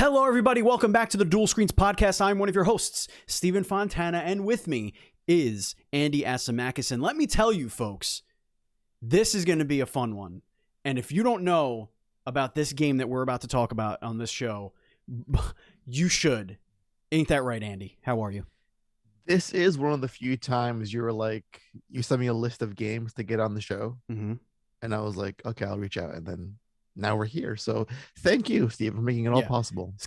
Hello, everybody. Welcome back to the Dual Screens podcast. I'm one of your hosts, Stephen Fontana, and with me is Andy Asimakis. And let me tell you, folks, this is going to be a fun one. And if you don't know about this game that we're about to talk about on this show, you should. Ain't that right, Andy? How are you? This is one of the few times you were like, you sent me a list of games to get on the show. Mm-hmm. And I was like, okay, I'll reach out. And then now we're here. So thank you, Steve, for making it all possible. This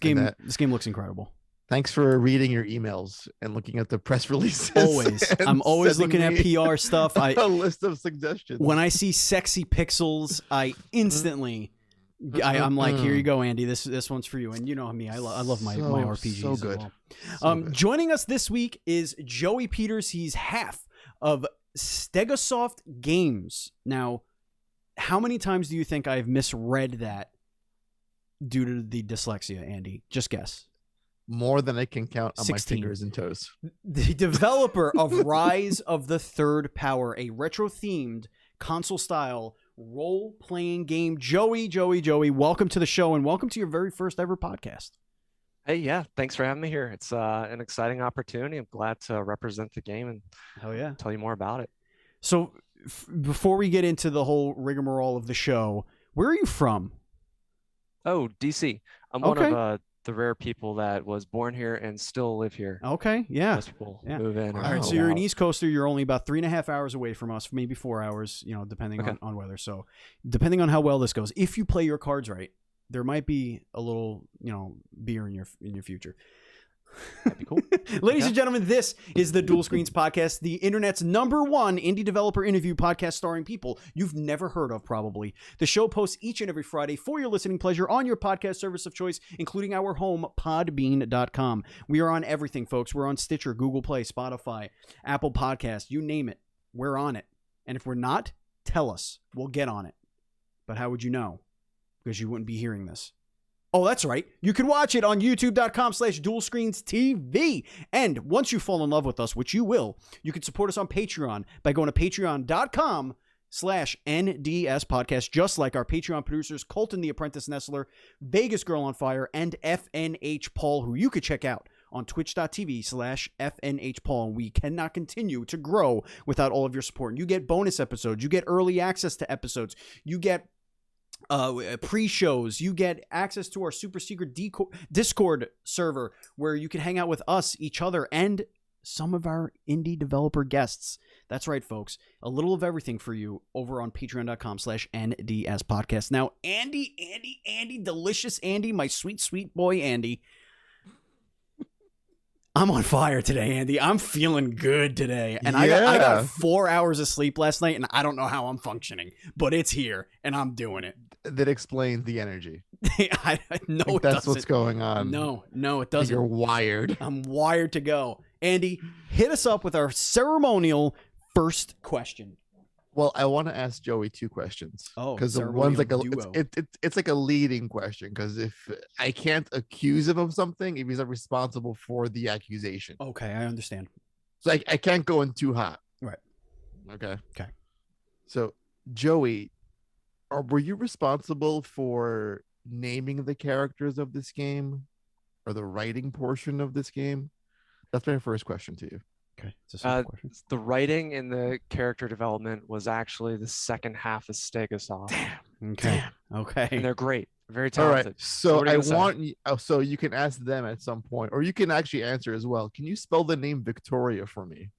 game looks incredible. Thanks for reading your emails and looking at the press releases. Always. I'm always looking at PR stuff. A list of suggestions. When I see sexy pixels, I instantly... I'm like, here you go, Andy. This one's for you. And you know me, I love my RPGs. So good. As well. Good. Joining us this week is Joey Peters. He's half of Stegosoft Games. Now, how many times do you think I've misread that due to the dyslexia, Andy? Just guess. More than I can count on 16. my fingers and toes. The developer of Rise of the Third Power, a retro-themed console-style role-playing game. Joey, welcome to the show and welcome to your very first ever podcast. Hey, yeah, thanks for having me here. It's an exciting opportunity. I'm glad to represent the game and tell you more about it. So before we get into the whole rigmarole of the show, where are you from? Oh, DC. I'm one of the rare people that was born here and still live here. Okay, yeah. Most people move in. All right, so you're an East Coaster. You're only about 3.5 hours away from us, maybe 4 hours, depending on weather. So depending on how well this goes, if you play your cards right, there might be a little, beer in your future. That'd be cool. Ladies and gentlemen, this is the Dual Screens podcast, the internet's #1 indie developer interview podcast starring people you've never heard of, probably. The show posts each and every Friday for your listening pleasure on your podcast service of choice, including our home, podbean.com. We are on everything, folks. We're on Stitcher, Google Play, Spotify, Apple Podcasts, you name it. We're on it. And if we're not, tell us. We'll get on it. But how would you know? Because you wouldn't be hearing this. Oh, that's right. You can watch it on youtube.com/dualscreens.tv. And once you fall in love with us, which you will, you can support us on Patreon by going to patreon.com/NDS podcast, just like our Patreon producers, Colton the Apprentice Nestler, Vegas Girl on Fire, and FNH Paul, who you could check out on twitch.tv/FNH Paul. And we cannot continue to grow without all of your support. And you get bonus episodes. You get early access to episodes. You get pre-shows. You get access to our super secret Discord server where you can hang out with us, each other, and some of our indie developer guests. That's right, folks. A little of everything for you over on patreon.com/NDS podcast. Now, Andy, delicious Andy, my sweet boy Andy. I'm on fire today, Andy. I'm feeling good today. And I got 4 hours of sleep last night, and I don't know how I'm functioning, but it's here, and I'm doing it. That explains the energy. I know that's what's going on. No, it doesn't. You're wired. I'm wired to go. Andy, hit us up with our ceremonial first question. Well, I want to ask Joey 2 questions. Oh, because the one's like it's like a leading question. Because if I can't accuse him of something, if he's not responsible for the accusation. Okay, I understand. So I can't go in too hot. Right. Okay. So Joey, were you responsible for naming the characters of this game, or the writing portion of this game? That's my first question to you. Okay. Question. The writing and the character development was actually the second half of Stegosoft. Damn. Okay. Okay. And they're great. Very talented. All right. So I want you. So you can ask them at some point, or you can actually answer as well. Can you spell the name Victoria for me?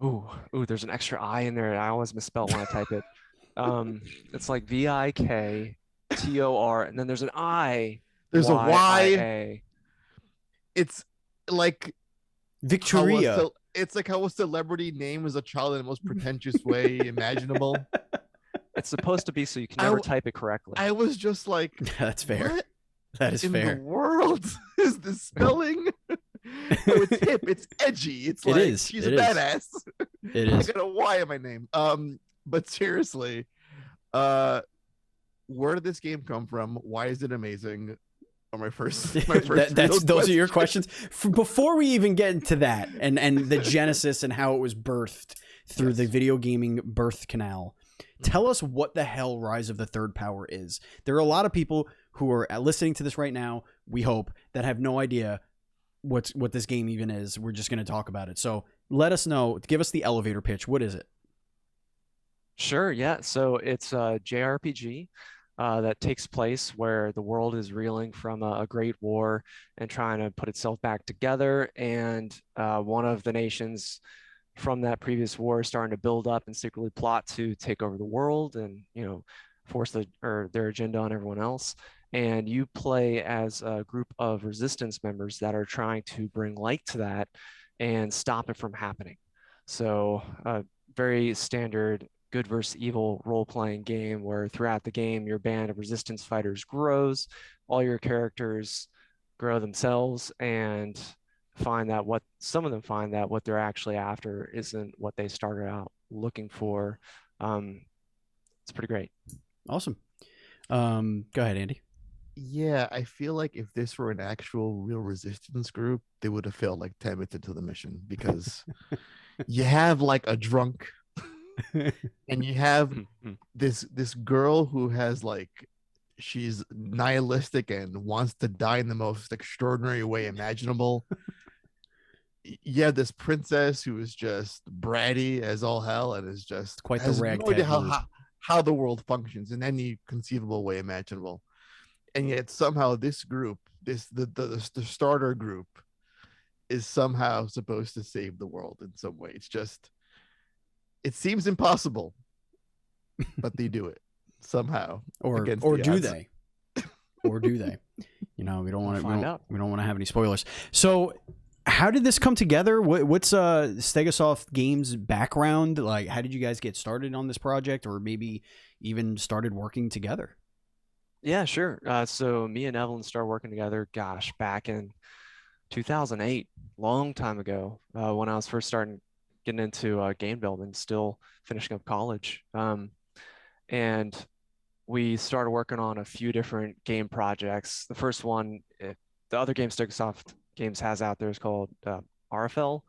Ooh, there's an extra I in there. I always misspell when I type it. It's like VIKTOR, and then there's an I. There's Y-I-A. a Y. It's like Victoria. It's like how a celebrity name is a child in the most pretentious way imaginable. It's supposed to be so you can never type it correctly. I was just like, that's fair. What that is in fair. The world is the spelling? It's hip. It's edgy. It's like she's a badass. It is. I got a Y in my name. But seriously, where did this game come from? Why is it amazing? My first those are your questions. Before we even get into that and the genesis and how it was birthed through the video gaming birth canal, Tell us what the hell Rise of the Third Power is. There are a lot of people who are listening to this right now, we hope, that have no idea what this game even is. We're just going to talk about it. So let us know. Give us the elevator pitch. What is it? Sure, yeah. So it's a JRPG that takes place where the world is reeling from a great war and trying to put itself back together. And one of the nations from that previous war is starting to build up and secretly plot to take over the world and, force their agenda on everyone else. And you play as a group of resistance members that are trying to bring light to that and stop it from happening. So very standard good versus evil role-playing game where throughout the game your band of resistance fighters grows, all your characters grow themselves, and some of them find that what they're actually after isn't what they started out looking for. It's pretty great. Awesome. Go ahead, Andy. Yeah, I feel like if this were an actual real resistance group, they would have failed like 10 minutes into the mission, because you have like a drunk and you have this girl who has like, she's nihilistic and wants to die in the most extraordinary way imaginable. You have this princess who is just bratty as all hell and is just Quite the has no ragtag idea group. how the world functions in any conceivable way imaginable. And yet somehow this group, the starter group, is somehow supposed to save the world in some way. It's just, it seems impossible, but they do it somehow. Or do they? Or do they? We don't want to we don't want to have any spoilers. So how did this come together? What's Stegosoft Games background? Like, how did you guys get started on this project, or maybe even started working together? Yeah, sure. So me and Evelyn started working together, gosh, back in 2008, long time ago, when I was first getting into game development, still finishing up college. And we started working on a few different game projects. The first one, the other game Stegosoft Games has out there is called RFL.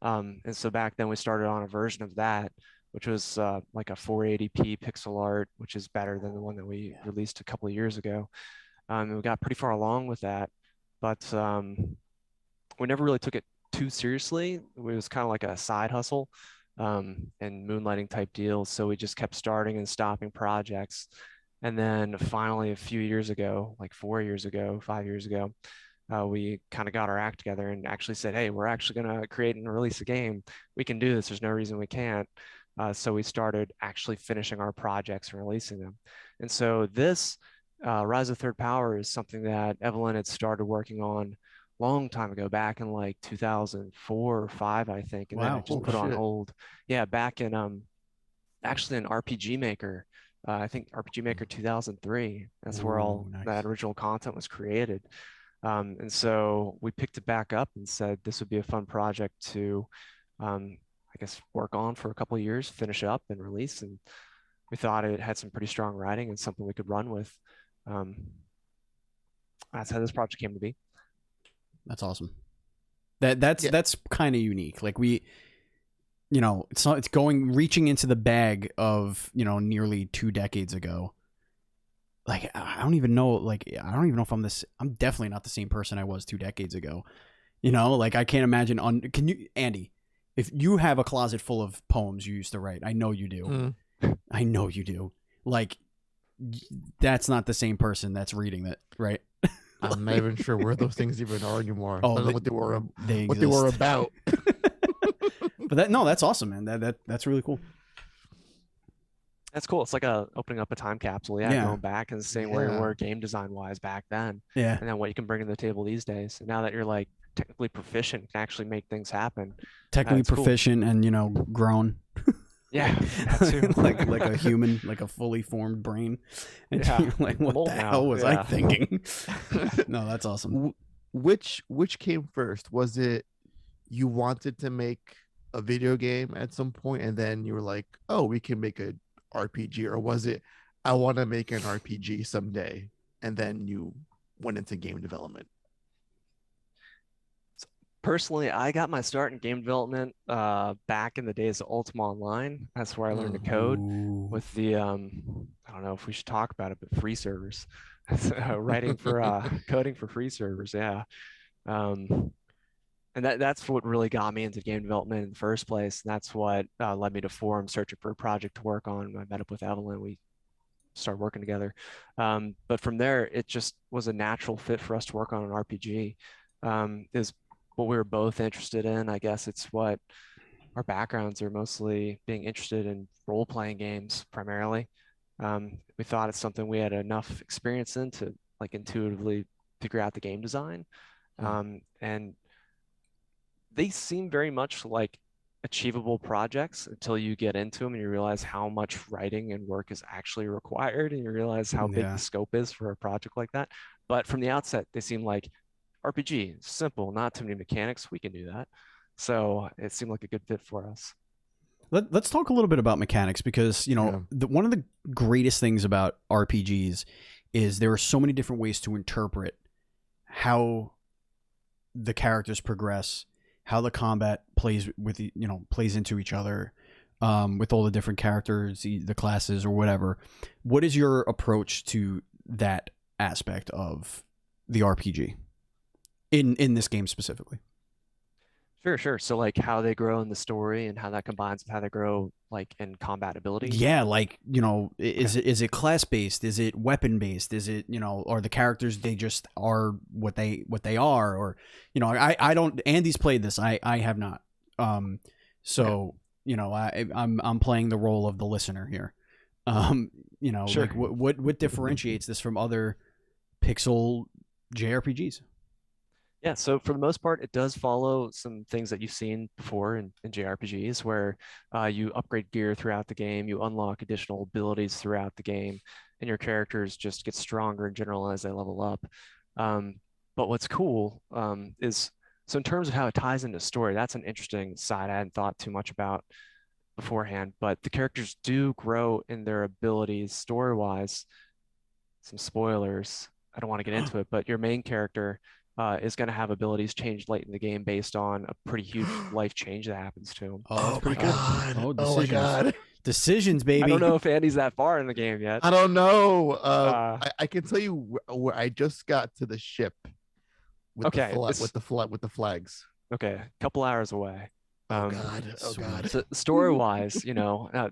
And so back then we started on a version of that, which was like a 480p pixel art, which is better than the one that we released a couple of years ago. And we got pretty far along with that, but we never really took it too seriously. It was kind of like a side hustle and moonlighting type deal. So we just kept starting and stopping projects. And then finally, a few years ago, like 4 years ago, 5 years ago, we kind of got our act together and actually said, hey, we're actually going to create and release a game. We can do this. There's no reason we can't. So we started actually finishing our projects and releasing them. And so this Rise of Third Power is something that Evelyn had started working on long time ago, back in like 2004 or 5, I think. And then it just put on hold. Yeah, back in actually in RPG Maker. I think RPG Maker 2003. That's where all that original content was created. And so we picked it back up and said this would be a fun project to, I guess, work on for a couple of years, finish up and release. And we thought it had some pretty strong writing and something we could run with. That's how this project came to be. That's awesome. That's kind of unique. Like it's reaching into the bag of, nearly 2 decades ago. Like, I don't even know if I'm definitely not the same person I was 2 decades ago. Like, I can't imagine can you, Andy, if you have a closet full of poems you used to write, I know you do. I know you do. Like, that's not the same person that's reading that, right? I'm not even sure where those things even are anymore. I don't know what they were about. But that's awesome, man. That's really cool. That's cool. It's like opening up a time capsule, going back and seeing where you were game design wise back then, and then what you can bring to the table these days. And now that you're like technically proficient, can actually make things happen. Technically proficient, cool. And grown. Yeah, that too. like a human, like a fully formed brain. And you're like, what the hell was I thinking? No, that's awesome. Which came first? Was it you wanted to make a video game at some point, and then you were like, oh, we can make a RPG, or was it I want to make an RPG someday, and then you went into game development? Personally, I got my start in game development back in the days of Ultima Online. That's where I learned to code Ooh. with the I don't know if we should talk about it, but free servers. Writing for coding for free servers, yeah. Um, and that's what really got me into game development in the first place. And that's what led me to Forum searching for a project to work on. I met up with Evelyn. We started working together. But from there, it just was a natural fit for us to work on an RPG. Is what we were both interested in. I guess it's what our backgrounds are mostly being interested in role-playing games primarily. We thought it's something we had enough experience in to like intuitively figure out the game design. And they seem very much like achievable projects until you get into them and you realize how much writing and work is actually required and you realize how big Yeah. the scope is for a project like that. But from the outset, they seem like RPG, simple, not too many mechanics. We can do that. So it seemed like a good fit for us. Let's talk a little bit about mechanics because, you know, one of the greatest things about RPGs is there are so many different ways to interpret how the characters progress, how the combat plays with plays into each other, with all the different characters, the classes or whatever. What is your approach to that aspect of the RPG in this game specifically? Sure. So like how they grow in the story and how that combines with how they grow like in combat ability. Yeah, like, is it class based? Is it weapon based? Is it, are the characters, they just are what they are? Or, I don't. Andy's played this. I have not. So I'm playing the role of the listener here. Sure. Like what differentiates this from other pixel JRPGs? Yeah, so for the most part, it does follow some things that you've seen before in JRPGs, where you upgrade gear throughout the game, you unlock additional abilities throughout the game, and your characters just get stronger in general as they level up. But what's cool is, so in terms of how it ties into story, that's an interesting side I hadn't thought too much about beforehand, but the characters do grow in their abilities story-wise. Some spoilers, I don't want to get into it, but your main character is going to have abilities changed late in the game based on a pretty huge life change that happens to him. Oh, that's my pretty cool. god! Oh, Oh my decisions. god! Decisions, baby. I don't know if Andy's that far in the game yet. I don't know. Uh, I can tell you where I just got to the ship with Okay, with the flags. okay, a couple hours away. Oh god! Oh god! So story-wise,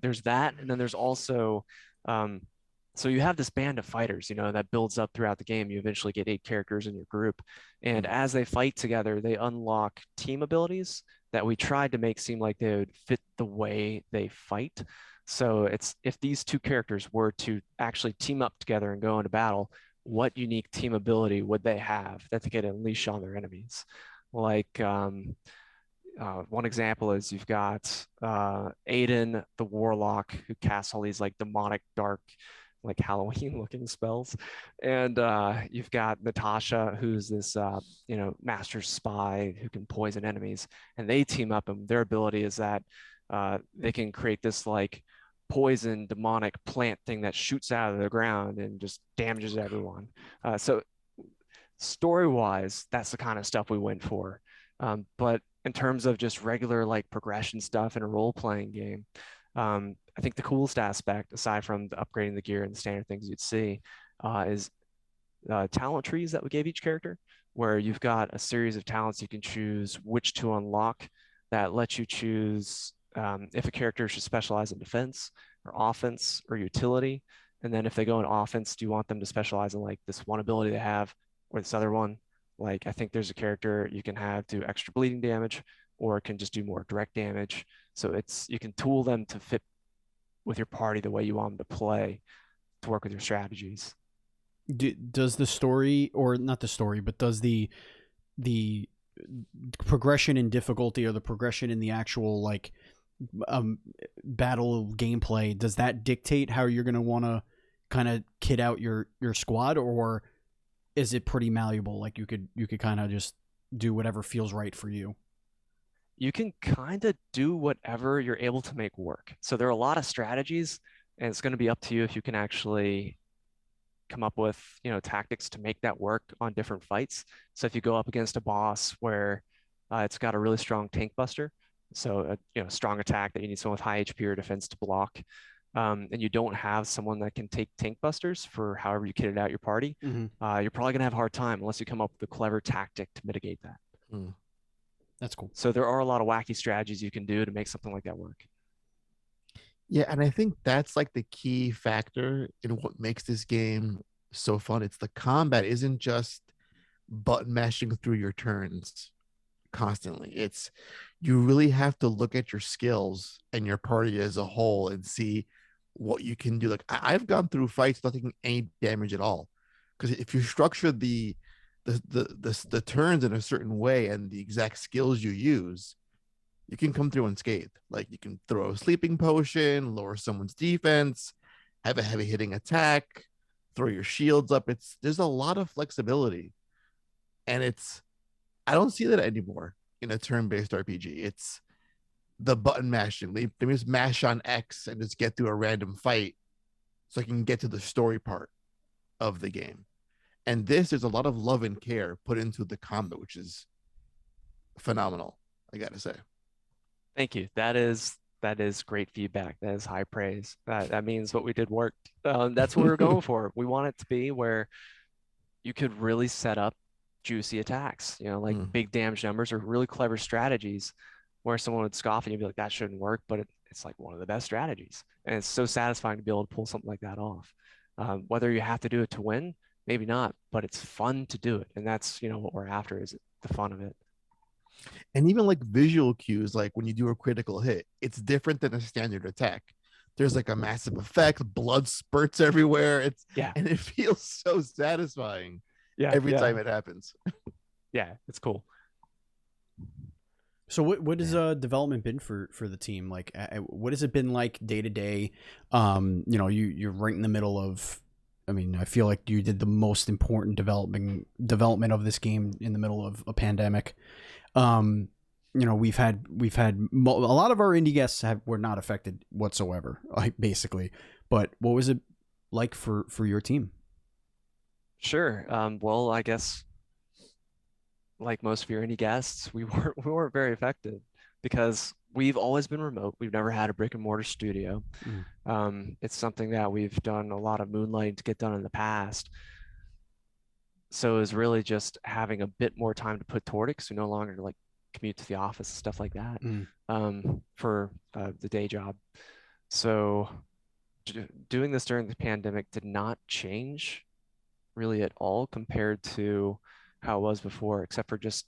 there's that, and then there's also, so you have this band of fighters, that builds up throughout the game. You eventually get 8 characters in your group, and as they fight together, they unlock team abilities that we tried to make seem like they would fit the way they fight. So it's if these 2 characters were to actually team up together and go into battle, what unique team ability would they have that they could unleash on their enemies? Like, one example is you've got Aiden, the warlock, who casts all these like demonic, dark, like Halloween-looking spells, and you've got Natasha, who's this master spy who can poison enemies, and they team up, and their ability is that they can create this like poison demonic plant thing that shoots out of the ground and just damages everyone. So story-wise, that's the kind of stuff we went for. But in terms of just regular like progression stuff in a role-playing game, I think the coolest aspect, aside from the upgrading the gear and the standard things you'd see, is talent trees that we gave each character, where you've got a series of talents you can choose which to unlock that lets you choose if a character should specialize in defense or offense or utility. And then if they go in offense, do you want them to specialize in like this one ability they have or this other one? Like I think there's a character you can have do extra bleeding damage or it can just do more direct damage. So you can tool them to fit with your party the way you want them to play to work with your strategies. Does the story, or not the story, but does the progression in difficulty or the progression in the actual like battle gameplay, does that dictate how you're going to want to kind of kit out your squad, or is it pretty malleable? Like you could kind of just do whatever feels right for you? You can kind of do whatever you're able to make work. So there are a lot of strategies, and it's going to be up to you if you can actually come up with, tactics to make that work on different fights. So if you go up against a boss where It's got a really strong tank buster, so a strong attack that you need someone with high HP or defense to block. And you don't have someone that can take tank busters for however you kitted out your party, you're probably gonna have a hard time unless you come up with a clever tactic to mitigate that. That's cool. So there are a lot of wacky strategies you can do to make something like that work. Yeah, and I think that's like the key factor in what makes this game so fun. It's the combat isn't just button mashing through your turns constantly. It's you really have to look at your skills and your party as a whole and see what you can do. Like I've gone through fights not taking any damage at all, because if you structure the turns in a certain way and the exact skills you use, you can come through unscathed. Like you can throw a sleeping potion, lower someone's defense, have a heavy hitting attack, throw your shields up. There's a lot of flexibility, and I don't see that anymore in a turn-based RPG. It's the button mashing. They just mash on X and just get through a random fight so I can get to the story part of the game. And there's a lot of love and care put into the combat, which is phenomenal, I gotta say. Thank you. That is great feedback. That is high praise. That means what we did worked. That's what we were going for. We want it to be where you could really set up juicy attacks, like big damage numbers or really clever strategies where someone would scoff and you'd be like, that shouldn't work, but it's like one of the best strategies. And it's so satisfying to be able to pull something like that off. Whether you have to do it to win, maybe not, but it's fun to do it. And that's, what we're after, is the fun of it. And even like visual cues, like when you do a critical hit, it's different than a standard attack. There's like a massive effect, blood spurts everywhere. And it feels so satisfying every time it happens. Yeah, it's cool. So what has development been for the team? Like, what has it been like day to day? You're right in the middle of. I mean, I feel like you did the most important development of this game in the middle of a pandemic. We've had a lot of our indie guests were not affected whatsoever, basically. But what was it like for your team? Sure. Well, I guess like most of your indie guests, we weren't very affected because we've always been remote. We've never had a brick and mortar studio. It's something that we've done a lot of moonlighting to get done in the past. So it was really just having a bit more time to put toward it, because we no longer like commute to the office and stuff like that for the day job. So doing this during the pandemic did not change really at all compared to how it was before, except for just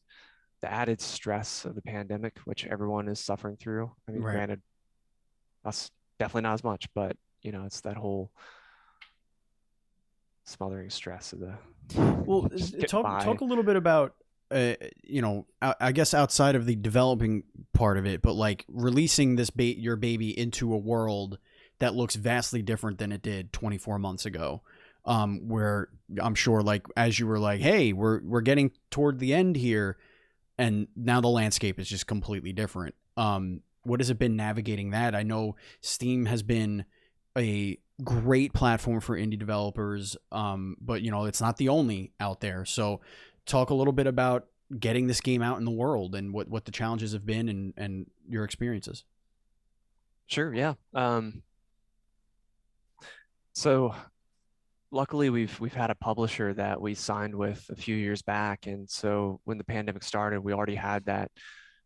the added stress of the pandemic, which everyone is suffering through. I mean, granted, us definitely not as much, but it's that whole smothering stress of the. Well, talk a little bit about I guess outside of the developing part of it, but like releasing your baby into a world that looks vastly different than it did 24 months ago. Where I'm sure, like, as you were like, hey, we're getting toward the end here, and now the landscape is just completely different. What has it been navigating that? I know Steam has been a great platform for indie developers, but it's not the only out there. So talk a little bit about getting this game out in the world and what the challenges have been and your experiences. Sure. Yeah. So luckily we've had a publisher that we signed with a few years back. And so when the pandemic started, we already had that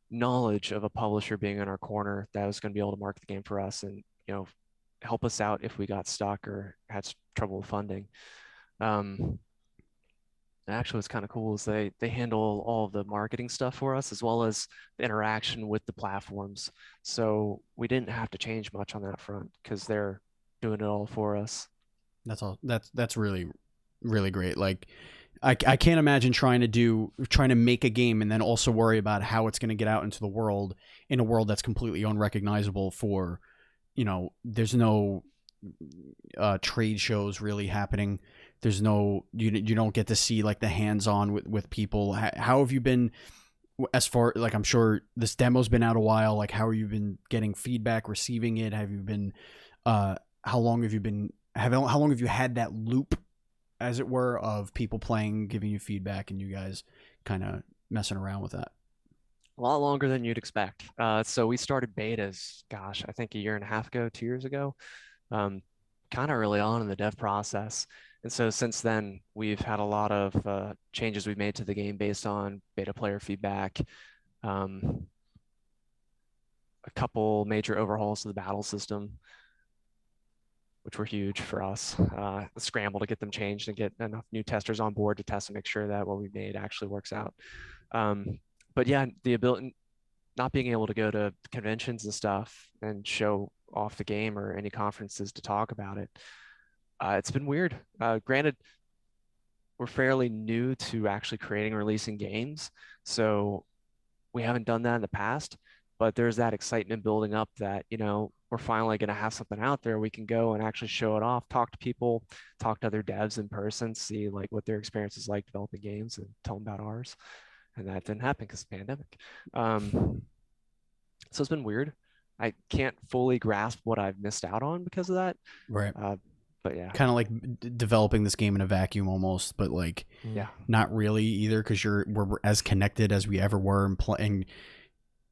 knowledge of a publisher being in our corner that was going to be able to market the game for us and, help us out if we got stuck or had trouble with funding. Actually, what's kind of cool is they handle all of the marketing stuff for us, as well as the interaction with the platforms. So we didn't have to change much on that front because they're doing it all for us. That's really, really great. Like, I can't imagine trying to make a game and then also worry about how it's going to get out into the world in a world that's completely unrecognizable for, there's no trade shows really happening. There's no, you don't get to see like the hands-on with people. How have you been as far, like, I'm sure this demo's been out a while. Like, how have you been getting feedback, receiving it? Have you been, how long have you had that loop, as it were, of people playing, giving you feedback, and you guys kind of messing around with that? A lot longer than you'd expect. So we started betas, gosh, I think a year and a half ago, 2 years ago, um, kind of early on in the dev process. And so since then, we've had a lot of changes we've made to the game based on beta player feedback, um, a couple major overhauls to the battle system, which were huge for us. The scramble to get them changed and get enough new testers on board to test and make sure that what we made actually works out. But yeah, the ability, not being able to go to conventions and stuff and show off the game or any conferences to talk about it, it's been weird. Granted, we're fairly new to actually creating and releasing games, so we haven't done that in the past, but there's that excitement building up that, we're finally going to have something out there. We can go and actually show it off, talk to people, talk to other devs in person, see like what their experience is like developing games and tell them about ours. And that didn't happen because of the pandemic. So it's been weird. I can't fully grasp what I've missed out on because of that. Right. But yeah, Kind of like developing this game in a vacuum almost, but like yeah, not really either, because we're as connected as we ever were and playing.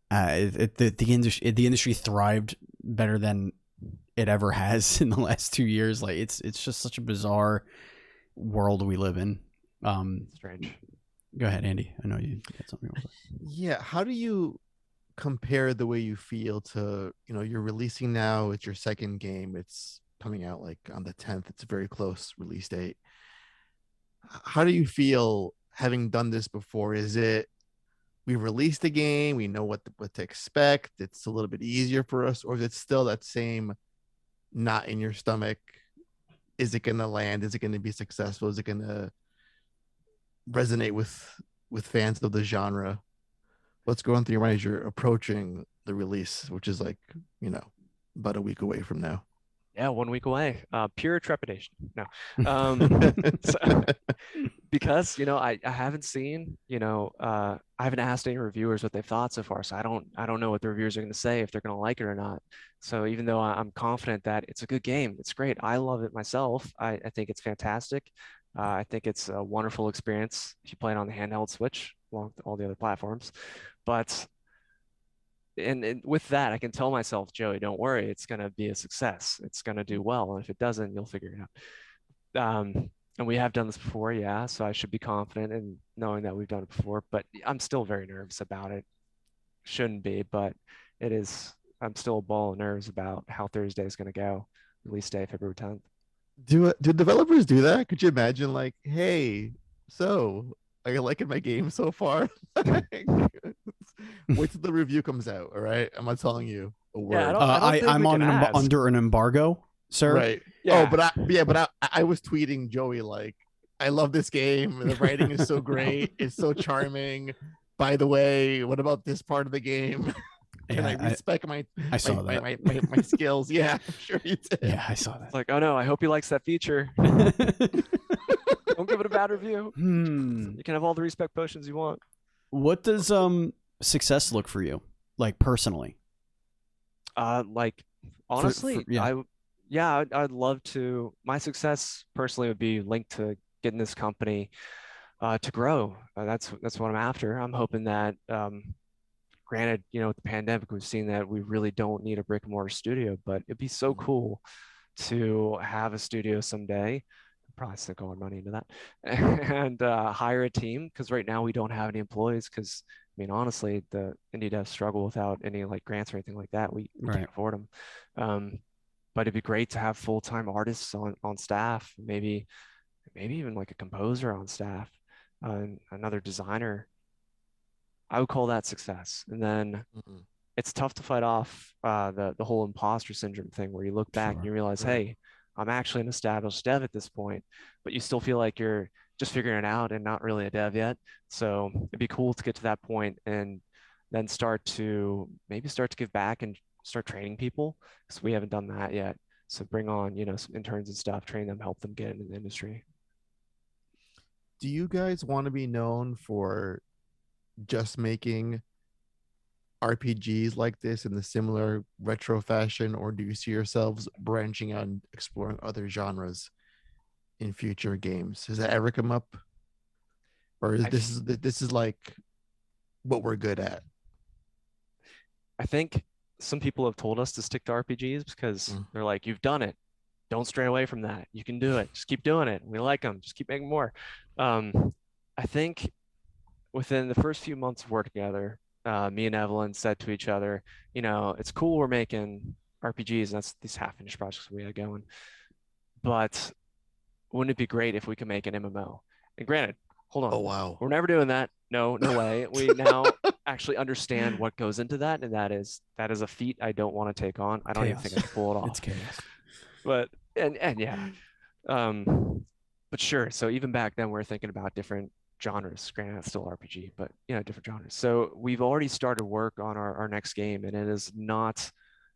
The industry thrived better than it ever has in the last 2 years. Like it's just such a bizarre world we live in. strange. Go ahead, Andy. I know you had something else. Yeah, how do you compare the way you feel to, you're releasing now, it's your second game, it's coming out like on the 10th, it's a very close release date. How do you feel having done this before? Is it, we released a game, we know what to expect, it's a little bit easier for us, or is it still that same knot in your stomach? Is it going to land? Is it going to be successful? Is it going to resonate with fans of the genre? What's going through your mind as you're approaching the release, which is like, about a week away from now? Yeah, 1 week away. Pure trepidation. No. So, because, I haven't seen, I haven't asked any reviewers what they've thought so far. So I don't know what the reviewers are going to say, if they're going to like it or not. So even though I'm confident that it's a good game, it's great. I love it myself. I think it's fantastic. I think it's a wonderful experience if you play it on the handheld Switch along with all the other platforms. But and with that, I can tell myself, Joey, don't worry, it's going to be a success. It's going to do well. And if it doesn't, you'll figure it out. And we have done this before, yeah. So I should be confident in knowing that we've done it before, but I'm still very nervous about it. Shouldn't be, but it is. I'm still a ball of nerves about how Thursday is going to go. Release day, February 10th. Do developers do that? Could you imagine, like, hey, so are you liking my game so far? Wait till the review comes out. All right, I'm not telling you a word. Yeah, I don't think I'm we on can ask. under an embargo, sir. Right. Yeah. Oh, but I was tweeting Joey like, I love this game. The writing is so great. It's so charming. By the way, what about this part of the game? And I respect my skills. Yeah, I'm sure you did. Yeah, I saw that. It's like, oh no, I hope he likes that feature. Don't give it a bad review. You can have all the respect potions you want. What does success look for you, like personally? Like honestly, yeah. I'd love to. My success personally would be linked to getting this company to grow. That's what I'm after. I'm hoping that, granted, with the pandemic, we've seen that we really don't need a brick and mortar studio, but it'd be so cool to have a studio someday. Probably sink all our money into that and hire a team, because right now we don't have any employees, because honestly, the indie devs struggle without any like grants or anything like that. We can't afford them. But it'd be great to have full-time artists on staff, maybe even like a composer on staff, another designer. I would call that success. And then it's tough to fight off the whole imposter syndrome thing, where you look back and you realize, hey, I'm actually an established dev at this point, but you still feel like you're just figuring it out and not really a dev yet. So it'd be cool to get to that point and then start to give back and start training people, because we haven't done that yet. So bring on, some interns and stuff, train them, help them get into the industry. Do you guys want to be known for just making RPGs like this in the similar retro fashion, or do you see yourselves branching out and exploring other genres in future games? Has that ever come up, or is this is like what we're good at? I think some people have told us to stick to RPGs because they're like, you've done it. Don't stray away from that. You can do it. Just keep doing it. We like them. Just keep making more. I think within the first few months of work together, me and Evelyn said to each other, it's cool we're making RPGs. And that's these half-finished projects we had going. But wouldn't it be great if we could make an MMO? And granted, hold on. Oh, wow. We're never doing that. No way. We now actually understand what goes into that, and that is a feat I don't want to take on. I don't even think I can pull it off. It's chaos. But and yeah. But sure. So even back then, we are thinking about different genres. Granted, it's still RPG, but different genres. So we've already started work on our next game, and it is not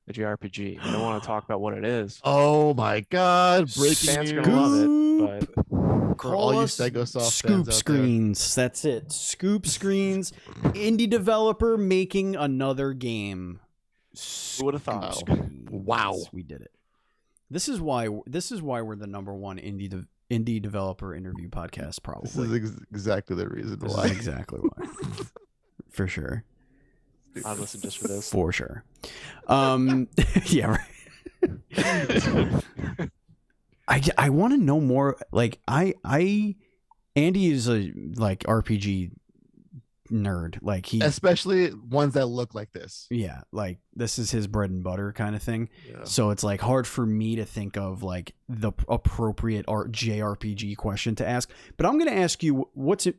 a JRPG. I don't want to talk about what it is. Oh my God! Breaking Fans news. gonna love it, but For all you Stegosoft Scoop fans out Screens. That's it. Scoop Screens. Indie developer making another game. who would have thought? Screens. Wow. We did it. This is why we're the number one indie developer interview podcast. Probably. This is exactly the reason This why. is exactly why. For sure. I'd listen just for this. For sure. Yeah. Right. I want to know more. Like Andy is a RPG nerd. Like Especially ones that look like this. yeah, like this is his bread and butter kind of thing. Yeah. So it's like hard for me to think of like the appropriate JRPG question to ask. But I'm going to ask you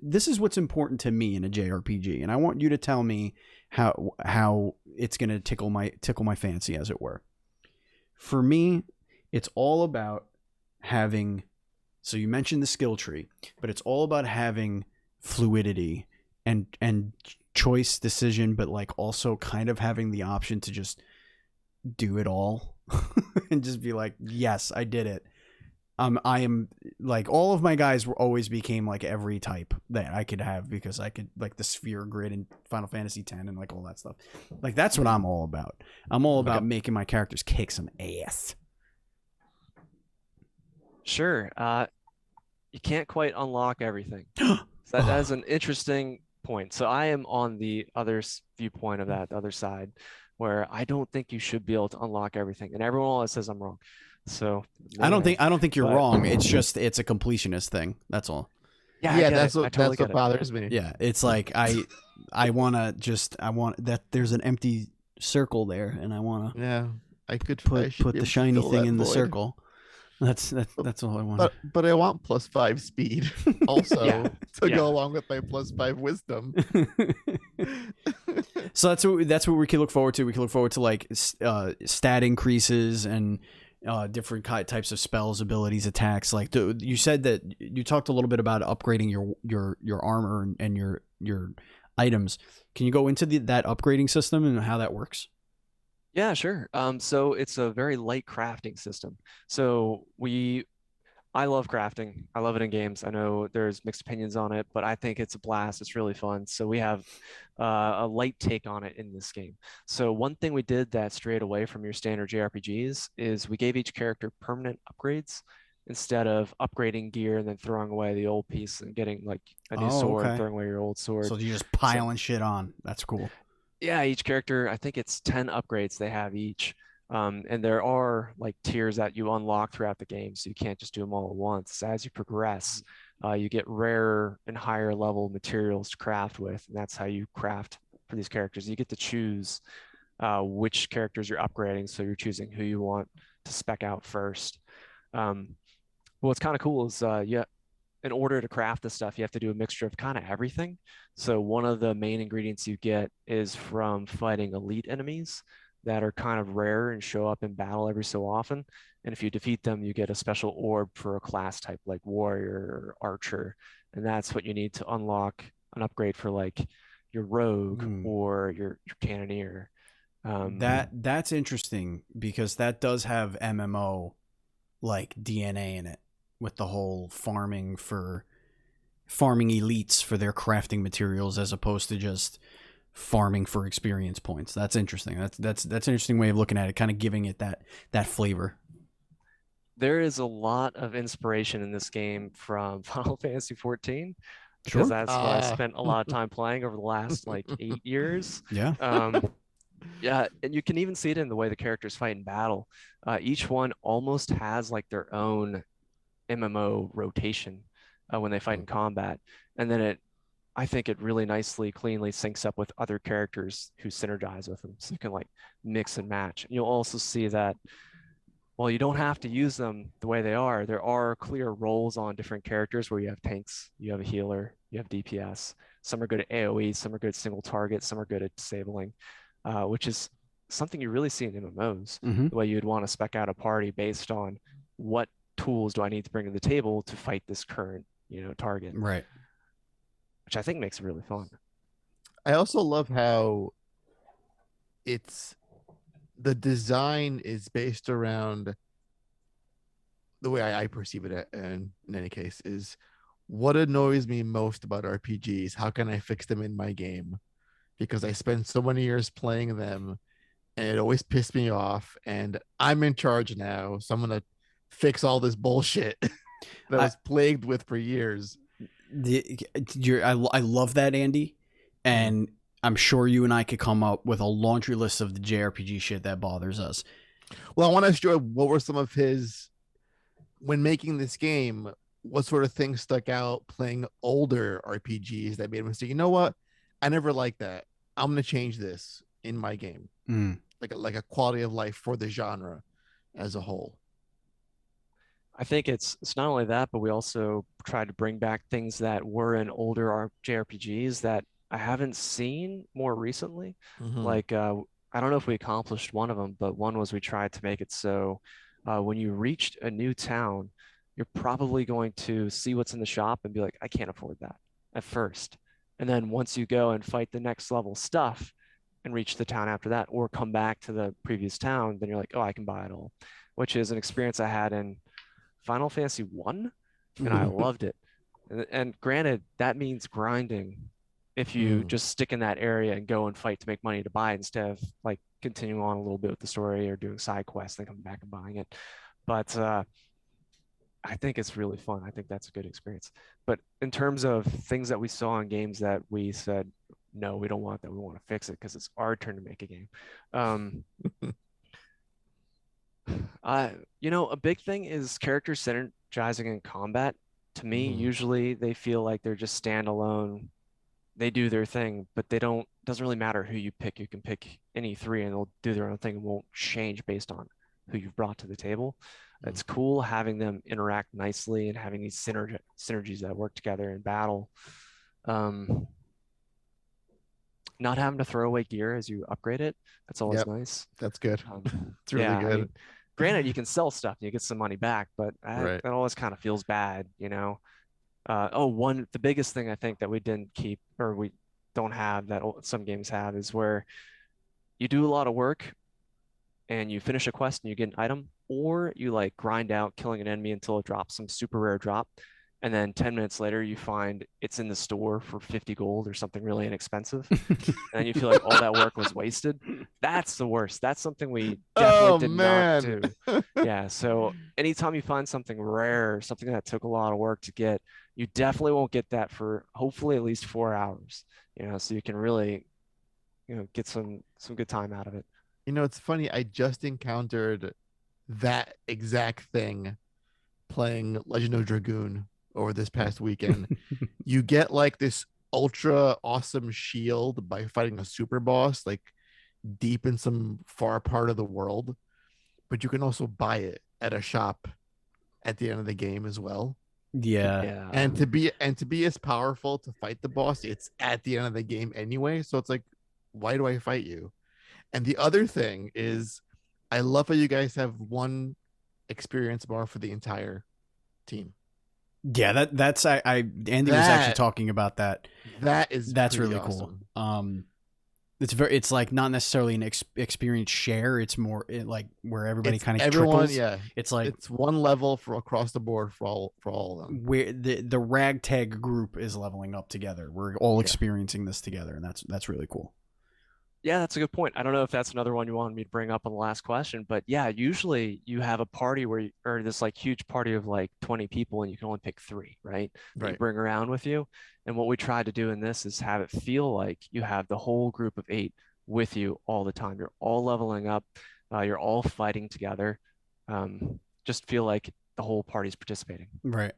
this is what's important to me in a JRPG, and I want you to tell me how it's going to tickle my fancy, as it were. For me, it's all about having, so you mentioned the skill tree, but it's all about having fluidity and choice decision, but like also kind of having the option to just do it all and just be like, yes, I did it. I am like, all of my guys always became like every type that I could have, because I could, like the sphere grid in Final Fantasy X and like all that stuff. Like that's what I'm all about. I'm all about making my characters kick some ass. Sure. You can't quite unlock everything. That is an interesting point. So I am on the other viewpoint of that, the other side, where I don't think you should be able to unlock everything, and everyone always says I'm wrong. So I don't think you're wrong. It's just it's a completionist thing. That's all. Yeah, that's what bothers me. Yeah, it's like I want that there's an empty circle there, and I want to I could put the shiny thing in the circle. That's all I want. But I want +5 speed also to go along with my +5 wisdom. So that's what we can look forward to. We can look forward to like stat increases and different types of spells, abilities, attacks. Like you said that you talked a little bit about upgrading your armor and your items. Can you go into that upgrading system and how that works? Yeah, sure. So it's a very light crafting system. So I love crafting. I love it in games. I know there's mixed opinions on it, but I think it's a blast. It's really fun. So we have a light take on it in this game. So one thing we did that strayed away from your standard JRPGs is we gave each character permanent upgrades instead of upgrading gear and then throwing away the old piece and getting like a new sword and throwing away your old sword. So you're just piling shit on. That's cool. Yeah, each character, I think it's 10 upgrades they have each. And there are like tiers that you unlock throughout the game, so you can't just do them all at once. As you progress, you get rarer and higher level materials to craft with, and that's how you craft for these characters. You get to choose which characters you're upgrading, so you're choosing who you want to spec out first. What's kind of cool is in order to craft this stuff, you have to do a mixture of kind of everything. So one of the main ingredients you get is from fighting elite enemies that are kind of rare and show up in battle every so often. And if you defeat them, you get a special orb for a class type like warrior or archer. And that's what you need to unlock an upgrade for like your rogue or your cannoneer. That's interesting, because that does have MMO like DNA in it, with the whole farming elites for their crafting materials as opposed to just farming for experience points. That's interesting. That's an interesting way of looking at it, kind of giving it that flavor. There is a lot of inspiration in this game from Final Fantasy 14, because that's what I spent a lot of time playing over the last like 8 years. Yeah. Yeah, and you can even see it in the way the characters fight in battle. Each one almost has like their own MMO rotation when they fight in combat, and then I think it really nicely, cleanly syncs up with other characters who synergize with them, so you can like mix and match. And you'll also see that while you don't have to use them the way they are, there are clear roles on different characters where you have tanks, you have a healer, you have DPS. Some are good at AoE, some are good at single target, some are good at disabling, which is something you really see in MMOs. Mm-hmm. The way you'd want to spec out a party based on what tools do I need to bring to the table to fight this current, target, Right. which I think makes it really fun. I also love how the design is based around the way I perceive it, and in any case, is what annoys me most about RPGs. How can I fix them in my game? Because I spend so many years playing them and it always pissed me off. And I'm in charge now. So I'm going to fix all this bullshit that I was plagued with for years. I love that, Andy. And I'm sure you and I could come up with a laundry list of the JRPG shit that bothers us. Well, I want to ask you, what were some of his, when making this game, what sort of things stuck out playing older RPGs that made him say, you know what? I never liked that. I'm going to change this in my game. Like a quality of life for the genre as a whole. I think it's not only that, but we also tried to bring back things that were in older JRPGs that I haven't seen more recently. Like, I don't know if we accomplished one of them, but one was we tried to make it so when you reached a new town, you're probably going to see what's in the shop and be like, I can't afford that at first. And then once you go and fight the next level stuff and reach the town after that, or come back to the previous town, then you're like, oh, I can buy it all, which is an experience I had in Final Fantasy 1, and I loved it. And granted, that means grinding if you just stick in that area and go and fight to make money to buy it instead of like continuing on a little bit with the story or doing side quests and then coming back and buying it. But I think it's really fun. I think that's a good experience. But in terms of things that we saw in games that we said, no, we don't want that. We want to fix it because it's our turn to make a game. A big thing is characters synergizing in combat. To me, usually they feel like they're just standalone. They do their thing, but doesn't really matter who you pick. You can pick any three and they'll do their own thing and won't change based on who you've brought to the table. It's cool having them interact nicely and having these synergies that work together in battle. Not having to throw away gear as you upgrade it. That's always nice. That's good. It's really good. I mean, granted, you can sell stuff and you get some money back, but that always kind of feels bad, the biggest thing I think that we didn't keep or we don't have that some games have is where you do a lot of work and you finish a quest and you get an item, or you like grind out killing an enemy until it drops some super rare drop. And then 10 minutes later, you find it's in the store for 50 gold or something really inexpensive. And you feel like all that work was wasted. That's the worst. That's something we definitely did not do. Yeah. So anytime you find something rare, something that took a lot of work to get, you definitely won't get that for hopefully at least 4 hours, so you can really, get some good time out of it. It's funny. I just encountered that exact thing playing Legend of Dragoon over this past weekend. You get like this ultra awesome shield by fighting a super boss like deep in some far part of the world, but you can also buy it at a shop at the end of the game as well. Yeah. And to be as powerful to fight the boss, it's at the end of the game anyway, so it's like, why do I fight you? And the other thing is, I love how you guys have one experience bar for the entire team. Yeah, that's Andy was actually talking about that. That's really awesome. Cool. It's like not necessarily an experience share. It's more like where everybody kind of trickles. Yeah, it's like it's one level for across the board for all of them. Where the ragtag group is leveling up together. We're all experiencing this together, and that's really cool. Yeah, that's a good point. I don't know if that's another one you wanted me to bring up on the last question, but yeah, usually you have a party or this like huge party of like 20 people and you can only pick 3, right? That you bring around with you. And what we tried to do in this is have it feel like you have the whole group of 8 with you all the time. You're all leveling up. You're all fighting together. Just feel like the whole party's participating. Right.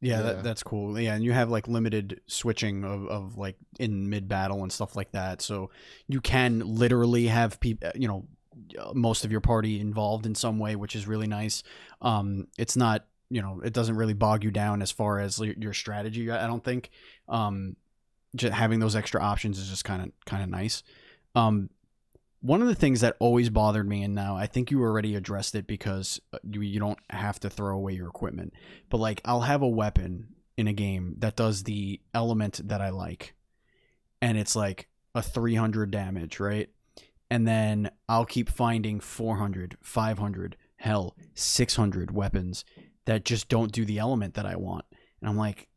Yeah, Yeah. that's cool. Yeah, and you have like limited switching of like in mid battle and stuff like that. So you can literally have people, most of your party involved in some way, which is really nice. It's not, it doesn't really bog you down as far as your strategy. I don't think. Just having those extra options is just kind of nice. One of the things that always bothered me, and now I think you already addressed it because you don't have to throw away your equipment, but like I'll have a weapon in a game that does the element that I like, and it's like a 300 damage, right? And then I'll keep finding 400, 500, hell, 600 weapons that just don't do the element that I want. And I'm like,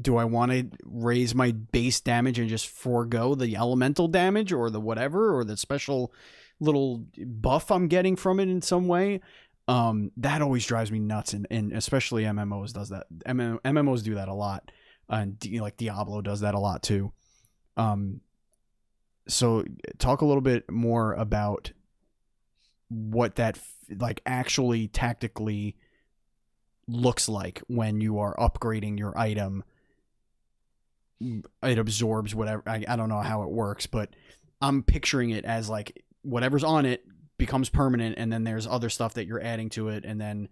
do I want to raise my base damage and just forego the elemental damage or the whatever or the special little buff I'm getting from it in some way? That always drives me nuts, and especially MMOs does that. MMOs do that a lot, and like Diablo does that a lot too. So talk a little bit more about what that like actually tactically looks like when you are upgrading your item. It absorbs whatever. I don't know how it works, but I'm picturing it as like whatever's on it becomes permanent, and then there's other stuff that you're adding to it, and then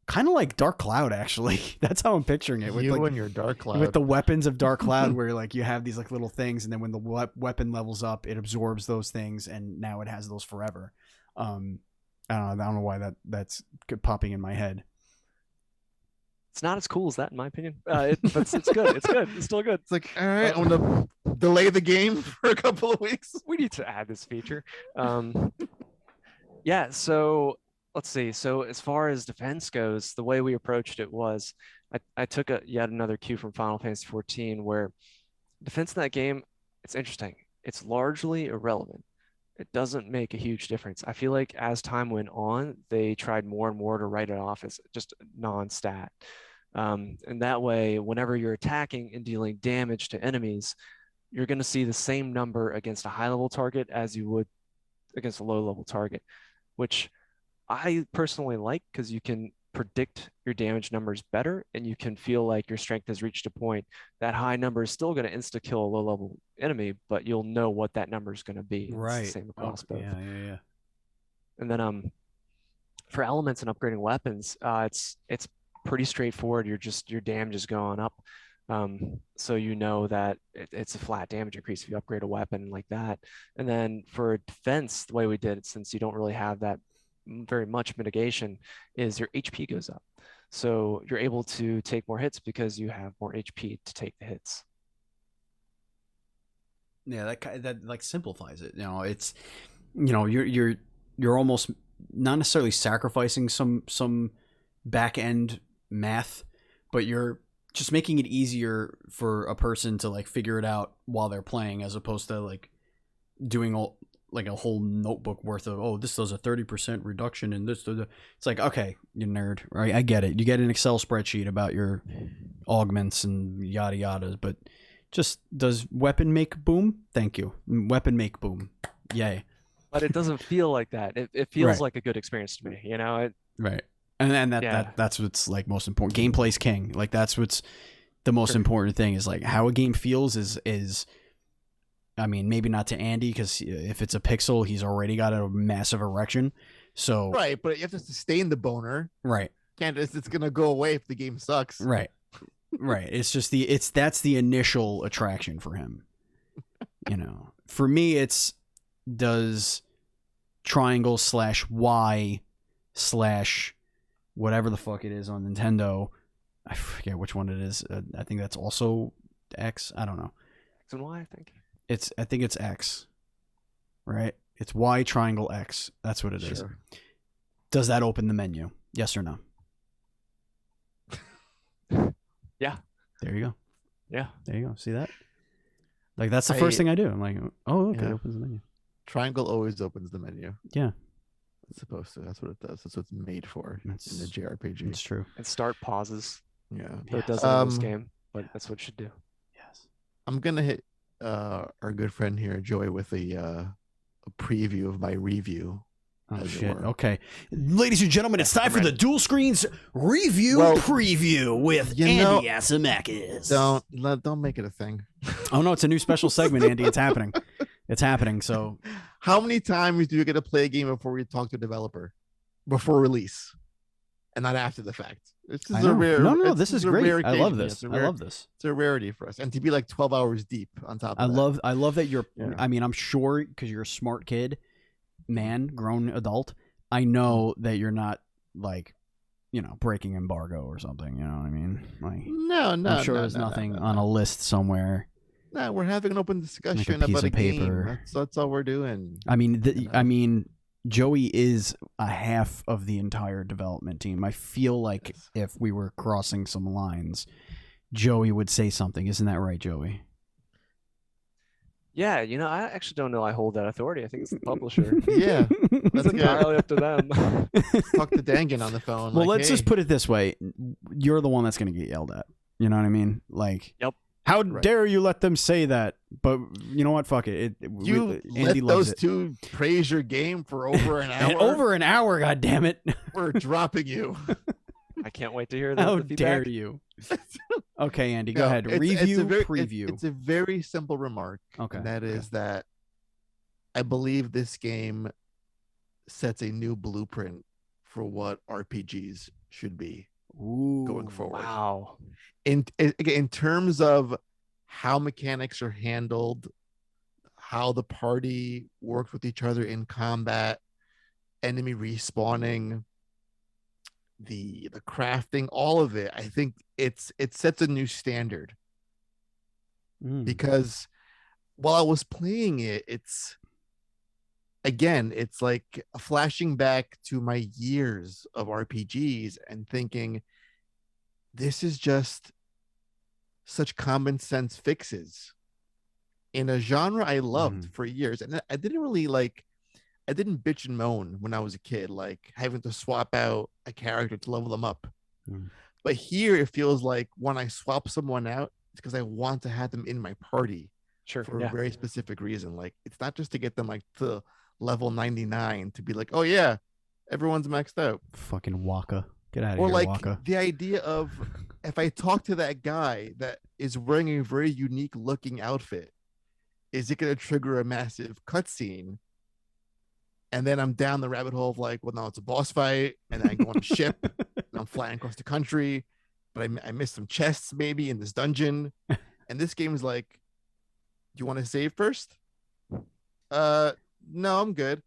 kind of like Dark Cloud, actually. That's how I'm picturing it. With You and your Dark Cloud. with the weapons of Dark Cloud, where like you have these like little things, and then when the weapon levels up, it absorbs those things, and now it has those forever. I don't know why that's popping in my head. It's not as cool as that, in my opinion. But it's good. It's good. It's still good. It's like, all right, I'm gonna delay the game for a couple of weeks. We need to add this feature. Yeah, so let's see. So as far as defense goes, the way we approached it was I took yet another cue from Final Fantasy 14, where defense in that game, it's interesting. It's largely irrelevant. It doesn't make a huge difference. I feel like as time went on, they tried more and more to write it off as just non-stat. And that way, whenever you're attacking and dealing damage to enemies, you're going to see the same number against a high-level target as you would against a low-level target, which I personally like because you can predict your damage numbers better, and you can feel like your strength has reached a point. That high number is still going to insta-kill a low-level enemy, but you'll know what that number is going to be. Right. It's the same across both. Yeah. And then for elements and upgrading weapons, it's pretty straightforward. Your damage is going up. So you know that it's a flat damage increase if you upgrade a weapon like that. And then for defense, the way we did it, since you don't really have that very much mitigation, is your HP goes up. So you're able to take more hits because you have more HP to take the hits. Yeah, that like simplifies it. It's you're almost not necessarily sacrificing some back end math, but you're just making it easier for a person to like figure it out while they're playing, as opposed to like doing like a whole notebook worth of, this does a 30% reduction in this. It's like, okay, you nerd, right? I get it. You get an Excel spreadsheet about your augments and yada yada, but just does weapon make boom? Thank you. Weapon make boom. Yay. But it doesn't feel like that. It feels Right. like a good experience to me, Right. And that's what's like most important. Gameplay's king. Like that's what's the most important thing, is like how a game feels is I mean, maybe not to Andy, because if it's a pixel, he's already got a massive erection. So Right, but you have to sustain the boner. right. Can't just, it's gonna go away if the game sucks. Right. Right. It's just that's the initial attraction for him. For me, it's does triangle /Y/ whatever the fuck it is on Nintendo. I forget which one it is. I think that's also X. I don't know. X and Y, I think. I think it's X. Right? It's Y triangle X. That's what it is. Sure. Does that open the menu? Yes or no? Yeah. There you go. Yeah. There you go. See that? Like that's the first thing I do. I'm like, oh, okay, it opens the menu. Triangle always opens the menu. Yeah. It's supposed to. That's what it does. That's what it's made for in a JRPG. It's true. And start pauses. Yeah. Though it doesn't in this game, but that's what it should do. Yes. I'm gonna hit our good friend here, Joey, with a preview of my review. Oh shit! Okay, ladies and gentlemen, it's time for the Dual Screens review preview with Andy Asimakis. Don't make it a thing. Oh no, it's a new special segment, Andy. It's happening. It's happening. So, how many times do you get to play a game before we talk to a developer before release, and not after the fact? This is a rare. No, this is great. I love this. I love this. It's a rarity for us, and to be like 12 hours deep on top of that. I love that you're. Yeah. I mean, I'm sure because you're a smart kid. Man, grown adult, I know that you're not like, breaking embargo or something. You know what I mean? Like, no. I'm sure there's nothing on a list somewhere. No, we're having an open discussion about a game. That's all we're doing. I mean, Joey is a half of the entire development team. I feel like if we were crossing some lines, Joey would say something. Isn't that right, Joey? Yeah, I actually don't know I hold that authority. I think it's the publisher. Yeah, that's entirely up to them. Talk to Dangan on the phone. Well, let's just put it this way. You're the one that's going to get yelled at. You know what I mean? Like, yep. How dare you let them say that? But you know what? Fuck it. Andy loves those two praise your game for over an hour? Over an hour, goddammit. We're dropping you. I can't wait to hear that. How dare you? Okay, Andy, go ahead. Preview. It's a very simple remark. Okay. And that is that I believe this game sets a new blueprint for what RPGs should be going forward. Wow. In terms of how mechanics are handled, how the party works with each other in combat, enemy respawning, the crafting, all of it, I think it sets a new standard. Because while I was playing it, it's like flashing back to my years of RPGs and thinking, this is just such common sense fixes in a genre I loved for years. And I didn't bitch and moan when I was a kid, like having to swap out a character to level them up. But here it feels like when I swap someone out, it's because I want to have them in my party for a very specific reason. Like, it's not just to get them like to level 99 to be like, oh yeah, everyone's maxed out. Fucking Waka. Get out of here, Or like Waka. the idea of if I talk to that guy that is wearing a very unique looking outfit, is it going to trigger a massive cutscene? And then I'm down the rabbit hole of like, well, no, it's a boss fight, and then I go on a ship, and I'm flying across the country, but I missed some chests maybe in this dungeon, and this game is like, do you want to save first? No, I'm good.